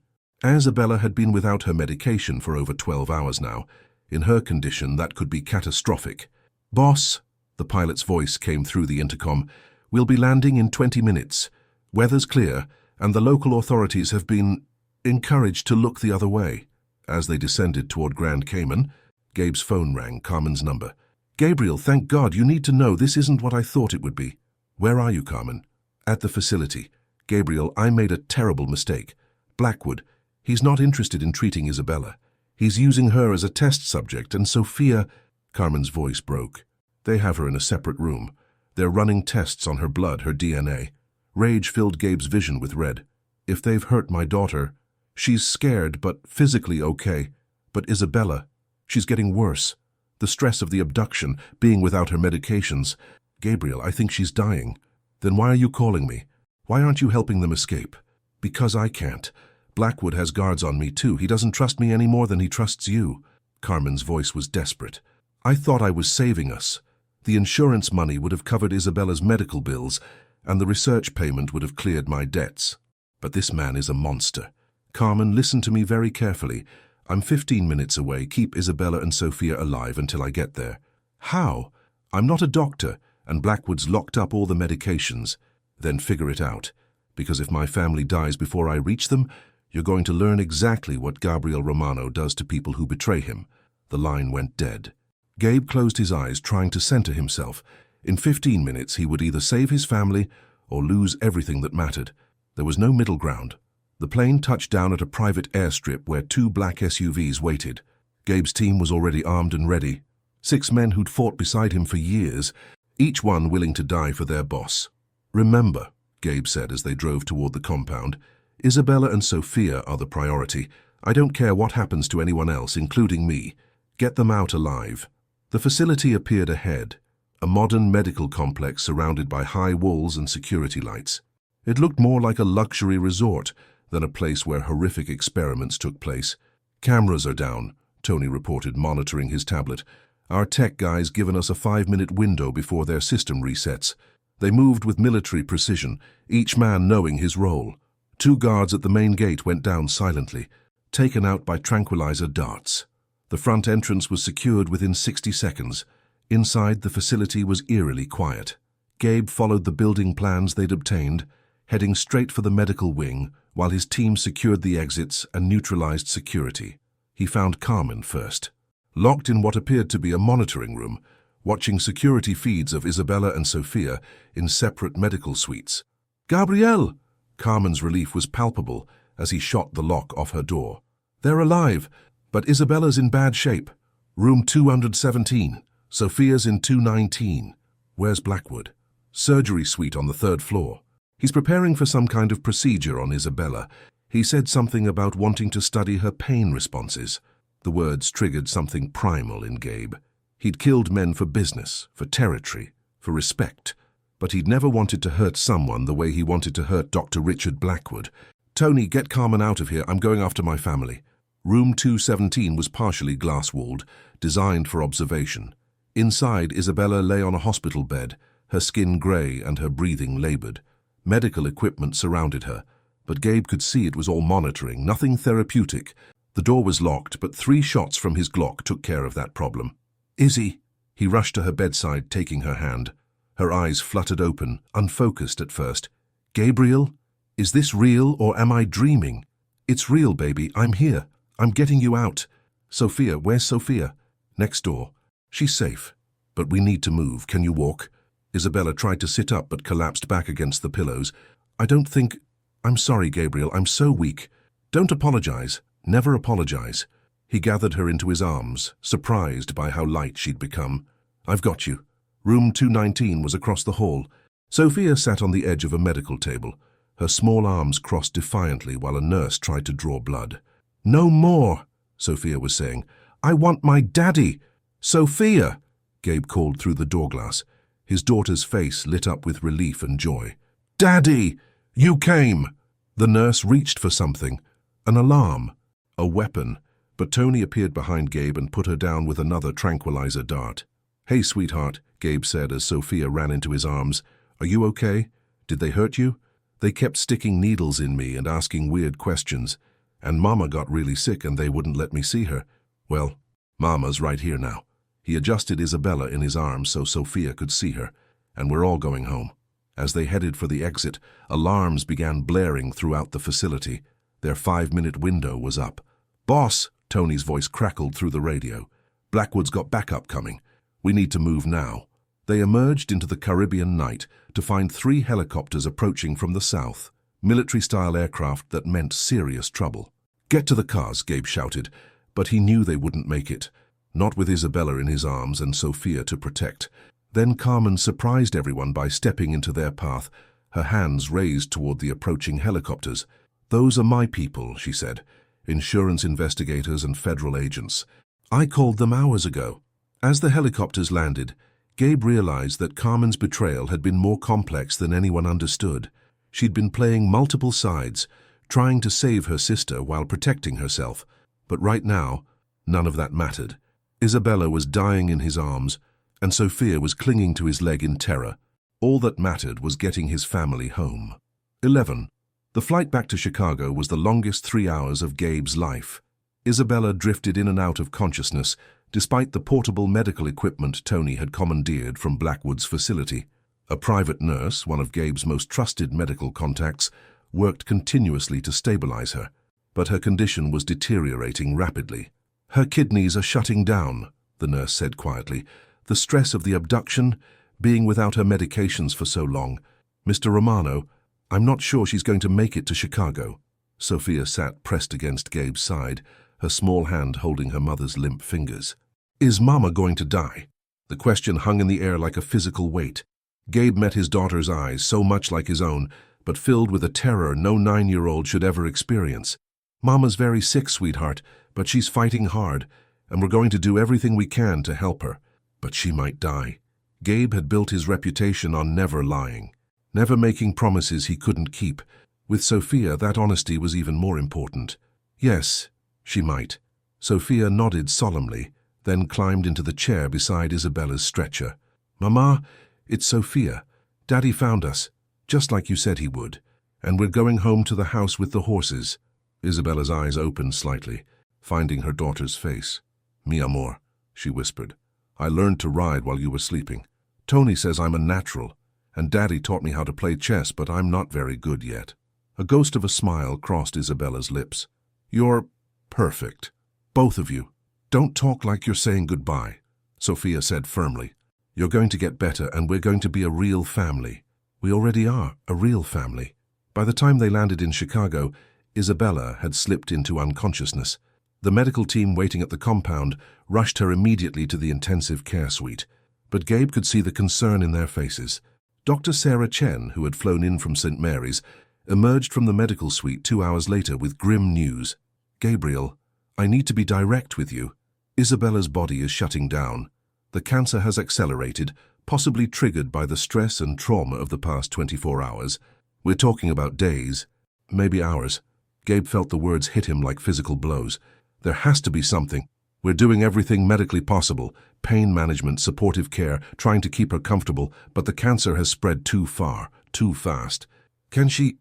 Isabella had been without her medication for over 12 hours now. In her condition, that could be catastrophic. Boss, the pilot's voice came through the intercom, we'll be landing in 20 minutes. Weather's clear, and the local authorities have been encouraged to look the other way. As they descended toward Grand Cayman, Gabe's phone rang, Carmen's number. Gabriel, thank God, you need to know this isn't what I thought it would be. Where are you, Carmen? At the facility. Gabriel, I made a terrible mistake. Blackwood, he's not interested in treating Isabella. He's using her as a test subject, and Sophia... Carmen's voice broke. They have her in a separate room. They're running tests on her blood, her DNA. Rage filled Gabe's vision with red. If they've hurt my daughter, she's scared but physically okay. But Isabella, she's getting worse. The stress of the abduction, being without her medications. Gabriel, I think she's dying. Then why are you calling me? Why aren't you helping them escape? Because I can't. Blackwood has guards on me too. He doesn't trust me any more than he trusts you. Carmen's voice was desperate. I thought I was saving us. The insurance money would have covered Isabella's medical bills, and the research payment would have cleared my debts. But this man is a monster. Carmen, listen to me very carefully. I'm 15 minutes away. Keep Isabella and Sophia alive until I get there. How? I'm not a doctor, and Blackwood's locked up all the medications. Then figure it out. Because if my family dies before I reach them, you're going to learn exactly what Gabriel Romano does to people who betray him. The line went dead. Gabe closed his eyes, trying to center himself. In 15 minutes, he would either save his family or lose everything that mattered. There was no middle ground. The plane touched down at a private airstrip where 2 black SUVs waited. Gabe's team was already armed and ready. 6 men who'd fought beside him for years, each one willing to die for their boss. "Remember," Gabe said as they drove toward the compound, "Isabella and Sophia are the priority. I don't care what happens to anyone else, including me. Get them out alive." The facility appeared ahead, a modern medical complex surrounded by high walls and security lights. It looked more like a luxury resort than a place where horrific experiments took place. "Cameras are down," Tony reported, monitoring his tablet. "Our tech guy's given us a 5-minute window before their system resets." They moved with military precision, each man knowing his role. 2 guards at the main gate went down silently, taken out by tranquilizer darts. The front entrance was secured within 60 seconds. Inside, the facility was eerily quiet. Gabe followed the building plans they'd obtained, heading straight for the medical wing, while his team secured the exits and neutralized security. He found Carmen first, locked in what appeared to be a monitoring room, watching security feeds of Isabella and Sophia in separate medical suites. "Gabrielle!" Carmen's relief was palpable as he shot the lock off her door. "They're alive, but Isabella's in bad shape. Room 217. Sophia's in 219. Where's Blackwood?" "Surgery suite on the 3rd floor. He's preparing for some kind of procedure on Isabella. He said something about wanting to study her pain responses." The words triggered something primal in Gabe. He'd killed men for business, for territory, for respect, but he'd never wanted to hurt someone the way he wanted to hurt Dr. Richard Blackwood. "Tony, get Carmen out of here. I'm going after my family." Room 217 was partially glass-walled, designed for observation. Inside, Isabella lay on a hospital bed, her skin grey and her breathing labored. Medical equipment surrounded her, but Gabe could see it was all monitoring, nothing therapeutic. The door was locked, but 3 shots from his Glock took care of that problem. "Izzy!" He rushed to her bedside, taking her hand. Her eyes fluttered open, unfocused at first. "Gabriel, is this real or am I dreaming?" "It's real, baby. I'm here. I'm getting you out." "Sophia, where's Sophia?" "Next door. She's safe. But we need to move. Can you walk?" Isabella tried to sit up but collapsed back against the pillows. "I don't think... I'm sorry, Gabriel. I'm so weak." "Don't apologize. Never apologize." He gathered her into his arms, surprised by how light she'd become. "I've got you." Room 219 was across the hall. Sophia sat on the edge of a medical table. Her small arms crossed defiantly while a nurse tried to draw blood. "No more," Sophia was saying. "I want my daddy." "Sophia!" Gabe called through the door glass. His daughter's face lit up with relief and joy. "Daddy! You came!" The nurse reached for something. An alarm. A weapon. But Tony appeared behind Gabe and put her down with another tranquilizer dart. "Hey, sweetheart," Gabe said as Sophia ran into his arms. "Are you okay? Did they hurt you?" "They kept sticking needles in me and asking weird questions. And Mama got really sick and they wouldn't let me see her. Well, Mama's right here now." He adjusted Isabella in his arms so Sophia could see her. "And we're all going home." As they headed for the exit, alarms began blaring throughout the facility. Their 5-minute window was up. "Boss!" Tony's voice crackled through the radio. "Blackwood's got backup coming. We need to move now." They emerged into the Caribbean night to find 3 helicopters approaching from the south, military-style aircraft that meant serious trouble. "Get to the cars," Gabe shouted, but he knew they wouldn't make it, not with Isabella in his arms and Sophia to protect. Then Carmen surprised everyone by stepping into their path, her hands raised toward the approaching helicopters. "Those are my people," she said, "insurance investigators and federal agents. I called them hours ago." As the helicopters landed, Gabe realized that Carmen's betrayal had been more complex than anyone understood. She'd been playing multiple sides, trying to save her sister while protecting herself. But right now, none of that mattered. Isabella was dying in his arms, and Sophia was clinging to his leg in terror. All that mattered was getting his family home. 11. The flight back to Chicago was the longest 3 hours of Gabe's life. Isabella drifted in and out of consciousness, despite the portable medical equipment Tony had commandeered from Blackwood's facility. A private nurse, one of Gabe's most trusted medical contacts, worked continuously to stabilize her, but her condition was deteriorating rapidly. "Her kidneys are shutting down," the nurse said quietly. "The stress of the abduction, being without her medications for so long. Mr. Romano, I'm not sure she's going to make it to Chicago." Sophia sat pressed against Gabe's side, her small hand holding her mother's limp fingers. Is Mama going to die? The question hung in the air like a physical weight. Gabe met his daughter's eyes, so much like his own, but filled with a terror no 9-year-old should ever experience. Mama's very sick, sweetheart, but she's fighting hard, and we're going to do everything we can to help her. But she might die. Gabe had built his reputation on never lying, never making promises he couldn't keep. With Sophia, that honesty was even more important. Yes, she might. Sophia nodded solemnly, then climbed into the chair beside Isabella's stretcher. Mama, it's Sophia. Daddy found us, just like you said he would, and we're going home to the house with the horses. Isabella's eyes opened slightly, finding her daughter's face. Mi amor, she whispered. I learned to ride while you were sleeping. Tony says I'm a natural, and Daddy taught me how to play chess, but I'm not very good yet. A ghost of a smile crossed Isabella's lips. You're perfect. Both of you. Don't talk like you're saying goodbye, Sophia said firmly. You're going to get better, and we're going to be a real family. We already are a real family. By the time they landed in Chicago, Isabella had slipped into unconsciousness. The medical team waiting at the compound rushed her immediately to the intensive care suite, but Gabe could see the concern in their faces. Dr. Sarah Chen, who had flown in from St. Mary's, emerged from the medical suite 2 hours later with grim news. Gabriel, I need to be direct with you. Isabella's body is shutting down. The cancer has accelerated, possibly triggered by the stress and trauma of the past 24 hours. We're talking about days, maybe hours. Gabe felt the words hit him like physical blows. There has to be something. We're doing everything medically possible, pain management, supportive care, trying to keep her comfortable, but the cancer has spread too far, too fast. Can she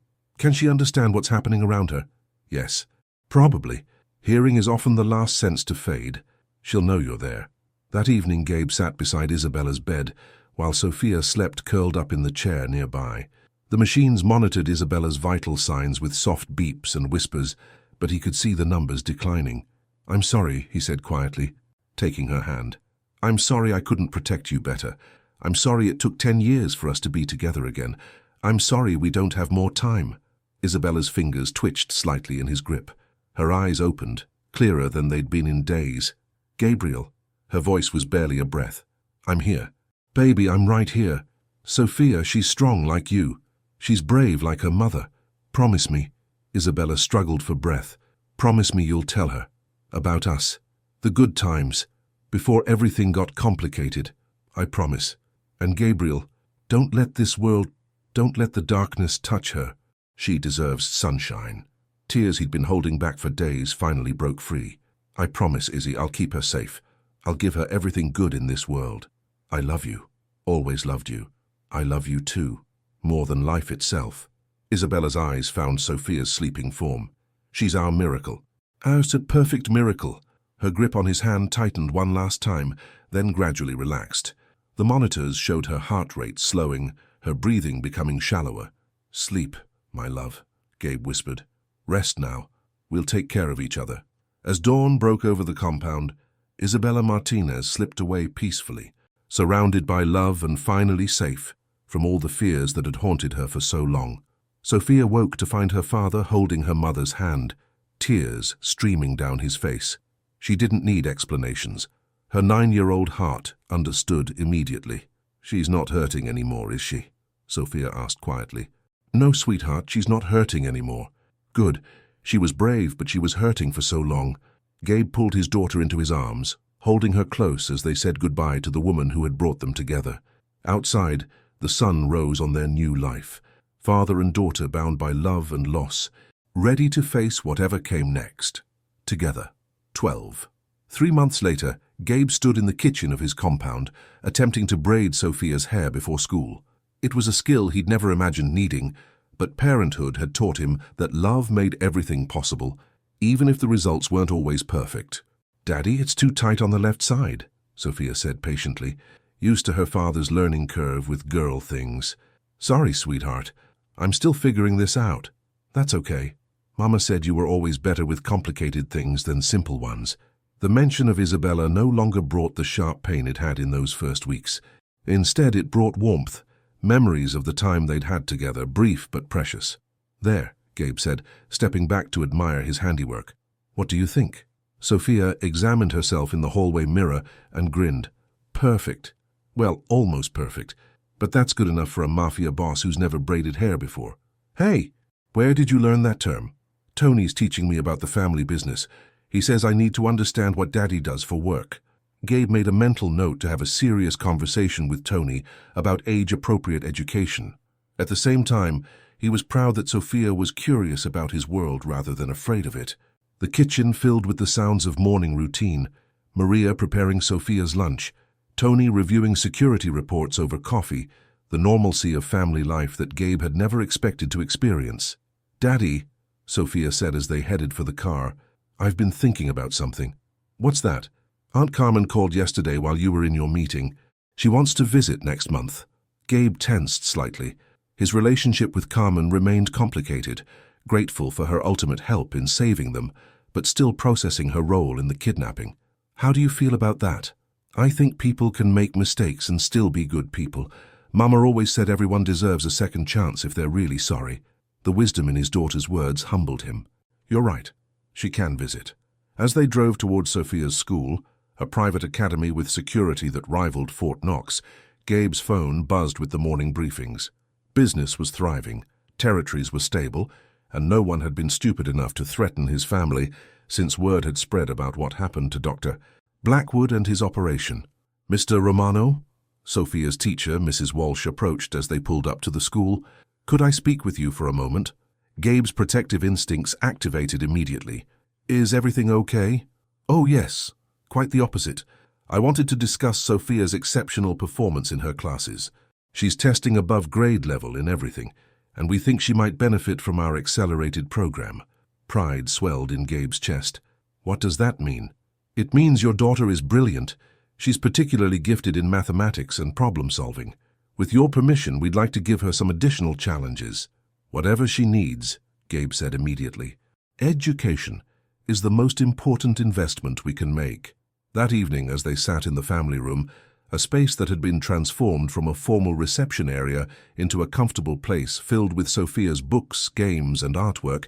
understand what's happening around her? Yes, probably. Hearing is often the last sense to fade. She'll know you're there. That evening, Gabe sat beside Isabella's bed, while Sophia slept curled up in the chair nearby. The machines monitored Isabella's vital signs with soft beeps and whispers, but he could see the numbers declining. I'm sorry, he said quietly, taking her hand. I'm sorry I couldn't protect you better. I'm sorry it took 10 years for us to be together again. I'm sorry we don't have more time. Isabella's fingers twitched slightly in his grip. Her eyes opened, clearer than they'd been in days. Gabriel. Her voice was barely a breath. I'm here. Baby, I'm right here. Sophia, she's strong like you. She's brave like her mother. Promise me. Isabella struggled for breath. Promise me you'll tell her. About us. The good times. Before everything got complicated. I promise. And Gabriel, don't let the darkness touch her. She deserves sunshine. Tears he'd been holding back for days finally broke free. I promise, Izzy, I'll keep her safe. I'll give her everything good in this world. I love you. Always loved you. I love you too. More than life itself. Isabella's eyes found Sophia's sleeping form. She's our miracle. Our perfect miracle. Her grip on his hand tightened one last time, then gradually relaxed. The monitors showed her heart rate slowing, her breathing becoming shallower. Sleep, my love, Gabe whispered. Rest now. We'll take care of each other. As dawn broke over the compound, Isabella Martinez slipped away peacefully, surrounded by love and finally safe from all the fears that had haunted her for so long. Sophia woke to find her father holding her mother's hand, tears streaming down his face. She didn't need explanations. Her 9-year-old heart understood immediately. She's not hurting anymore, is she? Sophia asked quietly. No, sweetheart, she's not hurting anymore. Good. She was brave, but she was hurting for so long. Gabe pulled his daughter into his arms, holding her close as they said goodbye to the woman who had brought them together. Outside, the sun rose on their new life, father and daughter bound by love and loss, ready to face whatever came next. Together. 12. 3 months later, Gabe stood in the kitchen of his compound, attempting to braid Sophia's hair before school. It was a skill he'd never imagined needing, but parenthood had taught him that love made everything possible, even if the results weren't always perfect. Daddy, it's too tight on the left side, Sophia said patiently, used to her father's learning curve with girl things. Sorry, sweetheart. I'm still figuring this out. That's okay. Mama said you were always better with complicated things than simple ones. The mention of Isabella no longer brought the sharp pain it had in those first weeks. Instead, it brought warmth, memories of the time they'd had together, brief but precious. There, Gabe said, stepping back to admire his handiwork. What do you think? Sophia examined herself in the hallway mirror and grinned. Perfect. Well, almost perfect. But that's good enough for a mafia boss who's never braided hair before. Hey, where did you learn that term? Tony's teaching me about the family business. He says I need to understand what Daddy does for work. Gabe made a mental note to have a serious conversation with Tony about age-appropriate education. At the same time, he was proud that Sophia was curious about his world rather than afraid of it. The kitchen filled with the sounds of morning routine, Maria preparing Sophia's lunch, Tony reviewing security reports over coffee, the normalcy of family life that Gabe had never expected to experience. "Daddy," Sophia said as they headed for the car, "I've been thinking about something." "What's that?" "Aunt Carmen called yesterday while you were in your meeting. She wants to visit next month." Gabe tensed slightly. His relationship with Carmen remained complicated, grateful for her ultimate help in saving them, but still processing her role in the kidnapping. "How do you feel about that?" "I think people can make mistakes and still be good people. Mama always said everyone deserves a second chance if they're really sorry." The wisdom in his daughter's words humbled him. "You're right. She can visit." As they drove towards Sophia's school, a private academy with security that rivaled Fort Knox, Gabe's phone buzzed with the morning briefings. Business was thriving, territories were stable, and no one had been stupid enough to threaten his family since word had spread about what happened to Dr. Blackwood and his operation. "Mr. Romano?" Sophia's teacher, Mrs. Walsh, approached as they pulled up to the school. "Could I speak with you for a moment?" Gabe's protective instincts activated immediately. "Is everything okay?" "Oh, yes. Quite the opposite. I wanted to discuss Sophia's exceptional performance in her classes. She's testing above grade level in everything, and we think she might benefit from our accelerated program." Pride swelled in Gabe's chest. "What does that mean?" "It means your daughter is brilliant. She's particularly gifted in mathematics and problem-solving. With your permission, we'd like to give her some additional challenges." "Whatever she needs," Gabe said immediately. "Education is the most important investment we can make." That evening, as they sat in the family room, a space that had been transformed from a formal reception area into a comfortable place filled with Sophia's books, games, and artwork,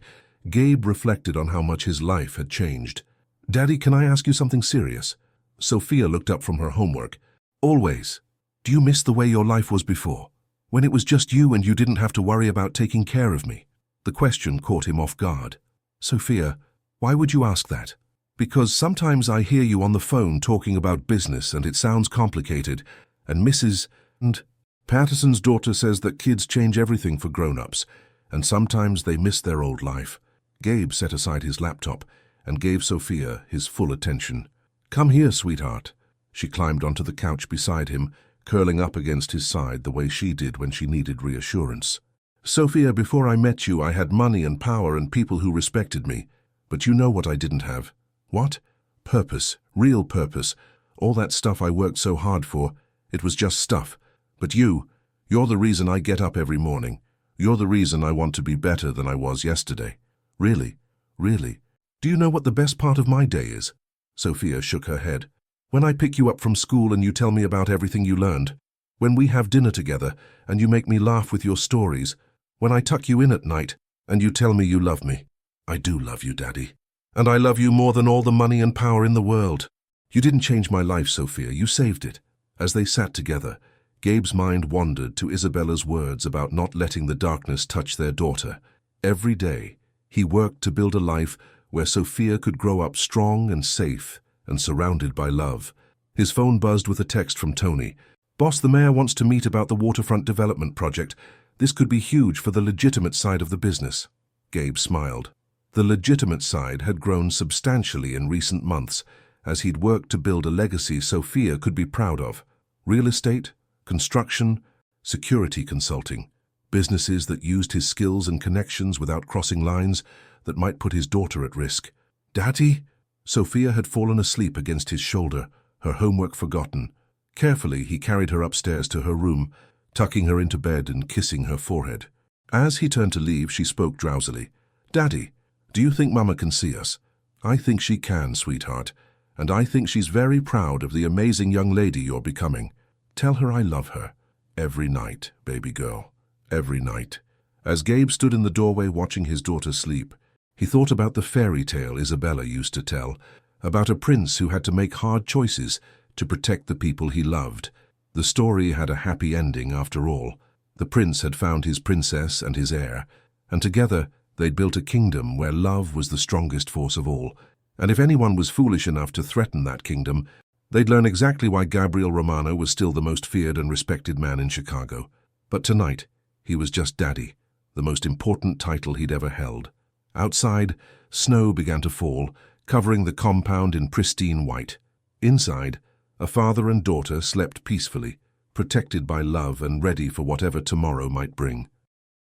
Gabe reflected on how much his life had changed. "Daddy, can I ask you something serious?" Sophia looked up from her homework. "Always. Do you miss the way your life was before? When it was just you and you didn't have to worry about taking care of me?" The question caught him off guard. "Sophia, why would you ask that?" "Because sometimes I hear you on the phone talking about business and it sounds complicated, and Mrs. Patterson's daughter says that kids change everything for grown-ups, and sometimes they miss their old life." Gabe set aside his laptop and gave Sophia his full attention. "Come here, sweetheart." She climbed onto the couch beside him, curling up against his side the way she did when she needed reassurance. "Sophia, before I met you, I had money and power and people who respected me. But you know what I didn't have." "What?" "Purpose. Real purpose. All that stuff I worked so hard for, it was just stuff. But you're the reason I get up every morning. You're the reason I want to be better than I was yesterday." "Really? Really? Do you know what the best part of my day is?" Sophia shook her head. "When I pick you up from school and you tell me about everything you learned. When we have dinner together and you make me laugh with your stories. When I tuck you in at night and you tell me you love me. I do love you, Daddy. And I love you more than all the money and power in the world. You didn't change my life, Sophia. You saved it." As they sat together, Gabe's mind wandered to Isabella's words about not letting the darkness touch their daughter. Every day, he worked to build a life where Sophia could grow up strong and safe and surrounded by love. His phone buzzed with a text from Tony. "Boss, the mayor wants to meet about the waterfront development project. This could be huge for the legitimate side of the business." Gabe smiled. The legitimate side had grown substantially in recent months as he'd worked to build a legacy Sophia could be proud of. Real estate, construction, security consulting, businesses that used his skills and connections without crossing lines that might put his daughter at risk. "Daddy?" Sophia had fallen asleep against his shoulder, her homework forgotten. Carefully, he carried her upstairs to her room, tucking her into bed and kissing her forehead. As he turned to leave, she spoke drowsily. "Daddy, do you think Mama can see us?" "I think she can, sweetheart, and I think she's very proud of the amazing young lady you're becoming. Tell her I love her. Every night, baby girl. Every night." As Gabe stood in the doorway watching his daughter sleep, he thought about the fairy tale Isabella used to tell, about a prince who had to make hard choices to protect the people he loved. The story had a happy ending after all. The prince had found his princess and his heir, and together they'd built a kingdom where love was the strongest force of all. And if anyone was foolish enough to threaten that kingdom, they'd learn exactly why Gabriel Romano was still the most feared and respected man in Chicago. But tonight, he was just Daddy, the most important title he'd ever held. Outside, snow began to fall, covering the compound in pristine white. Inside, a father and daughter slept peacefully, protected by love and ready for whatever tomorrow might bring.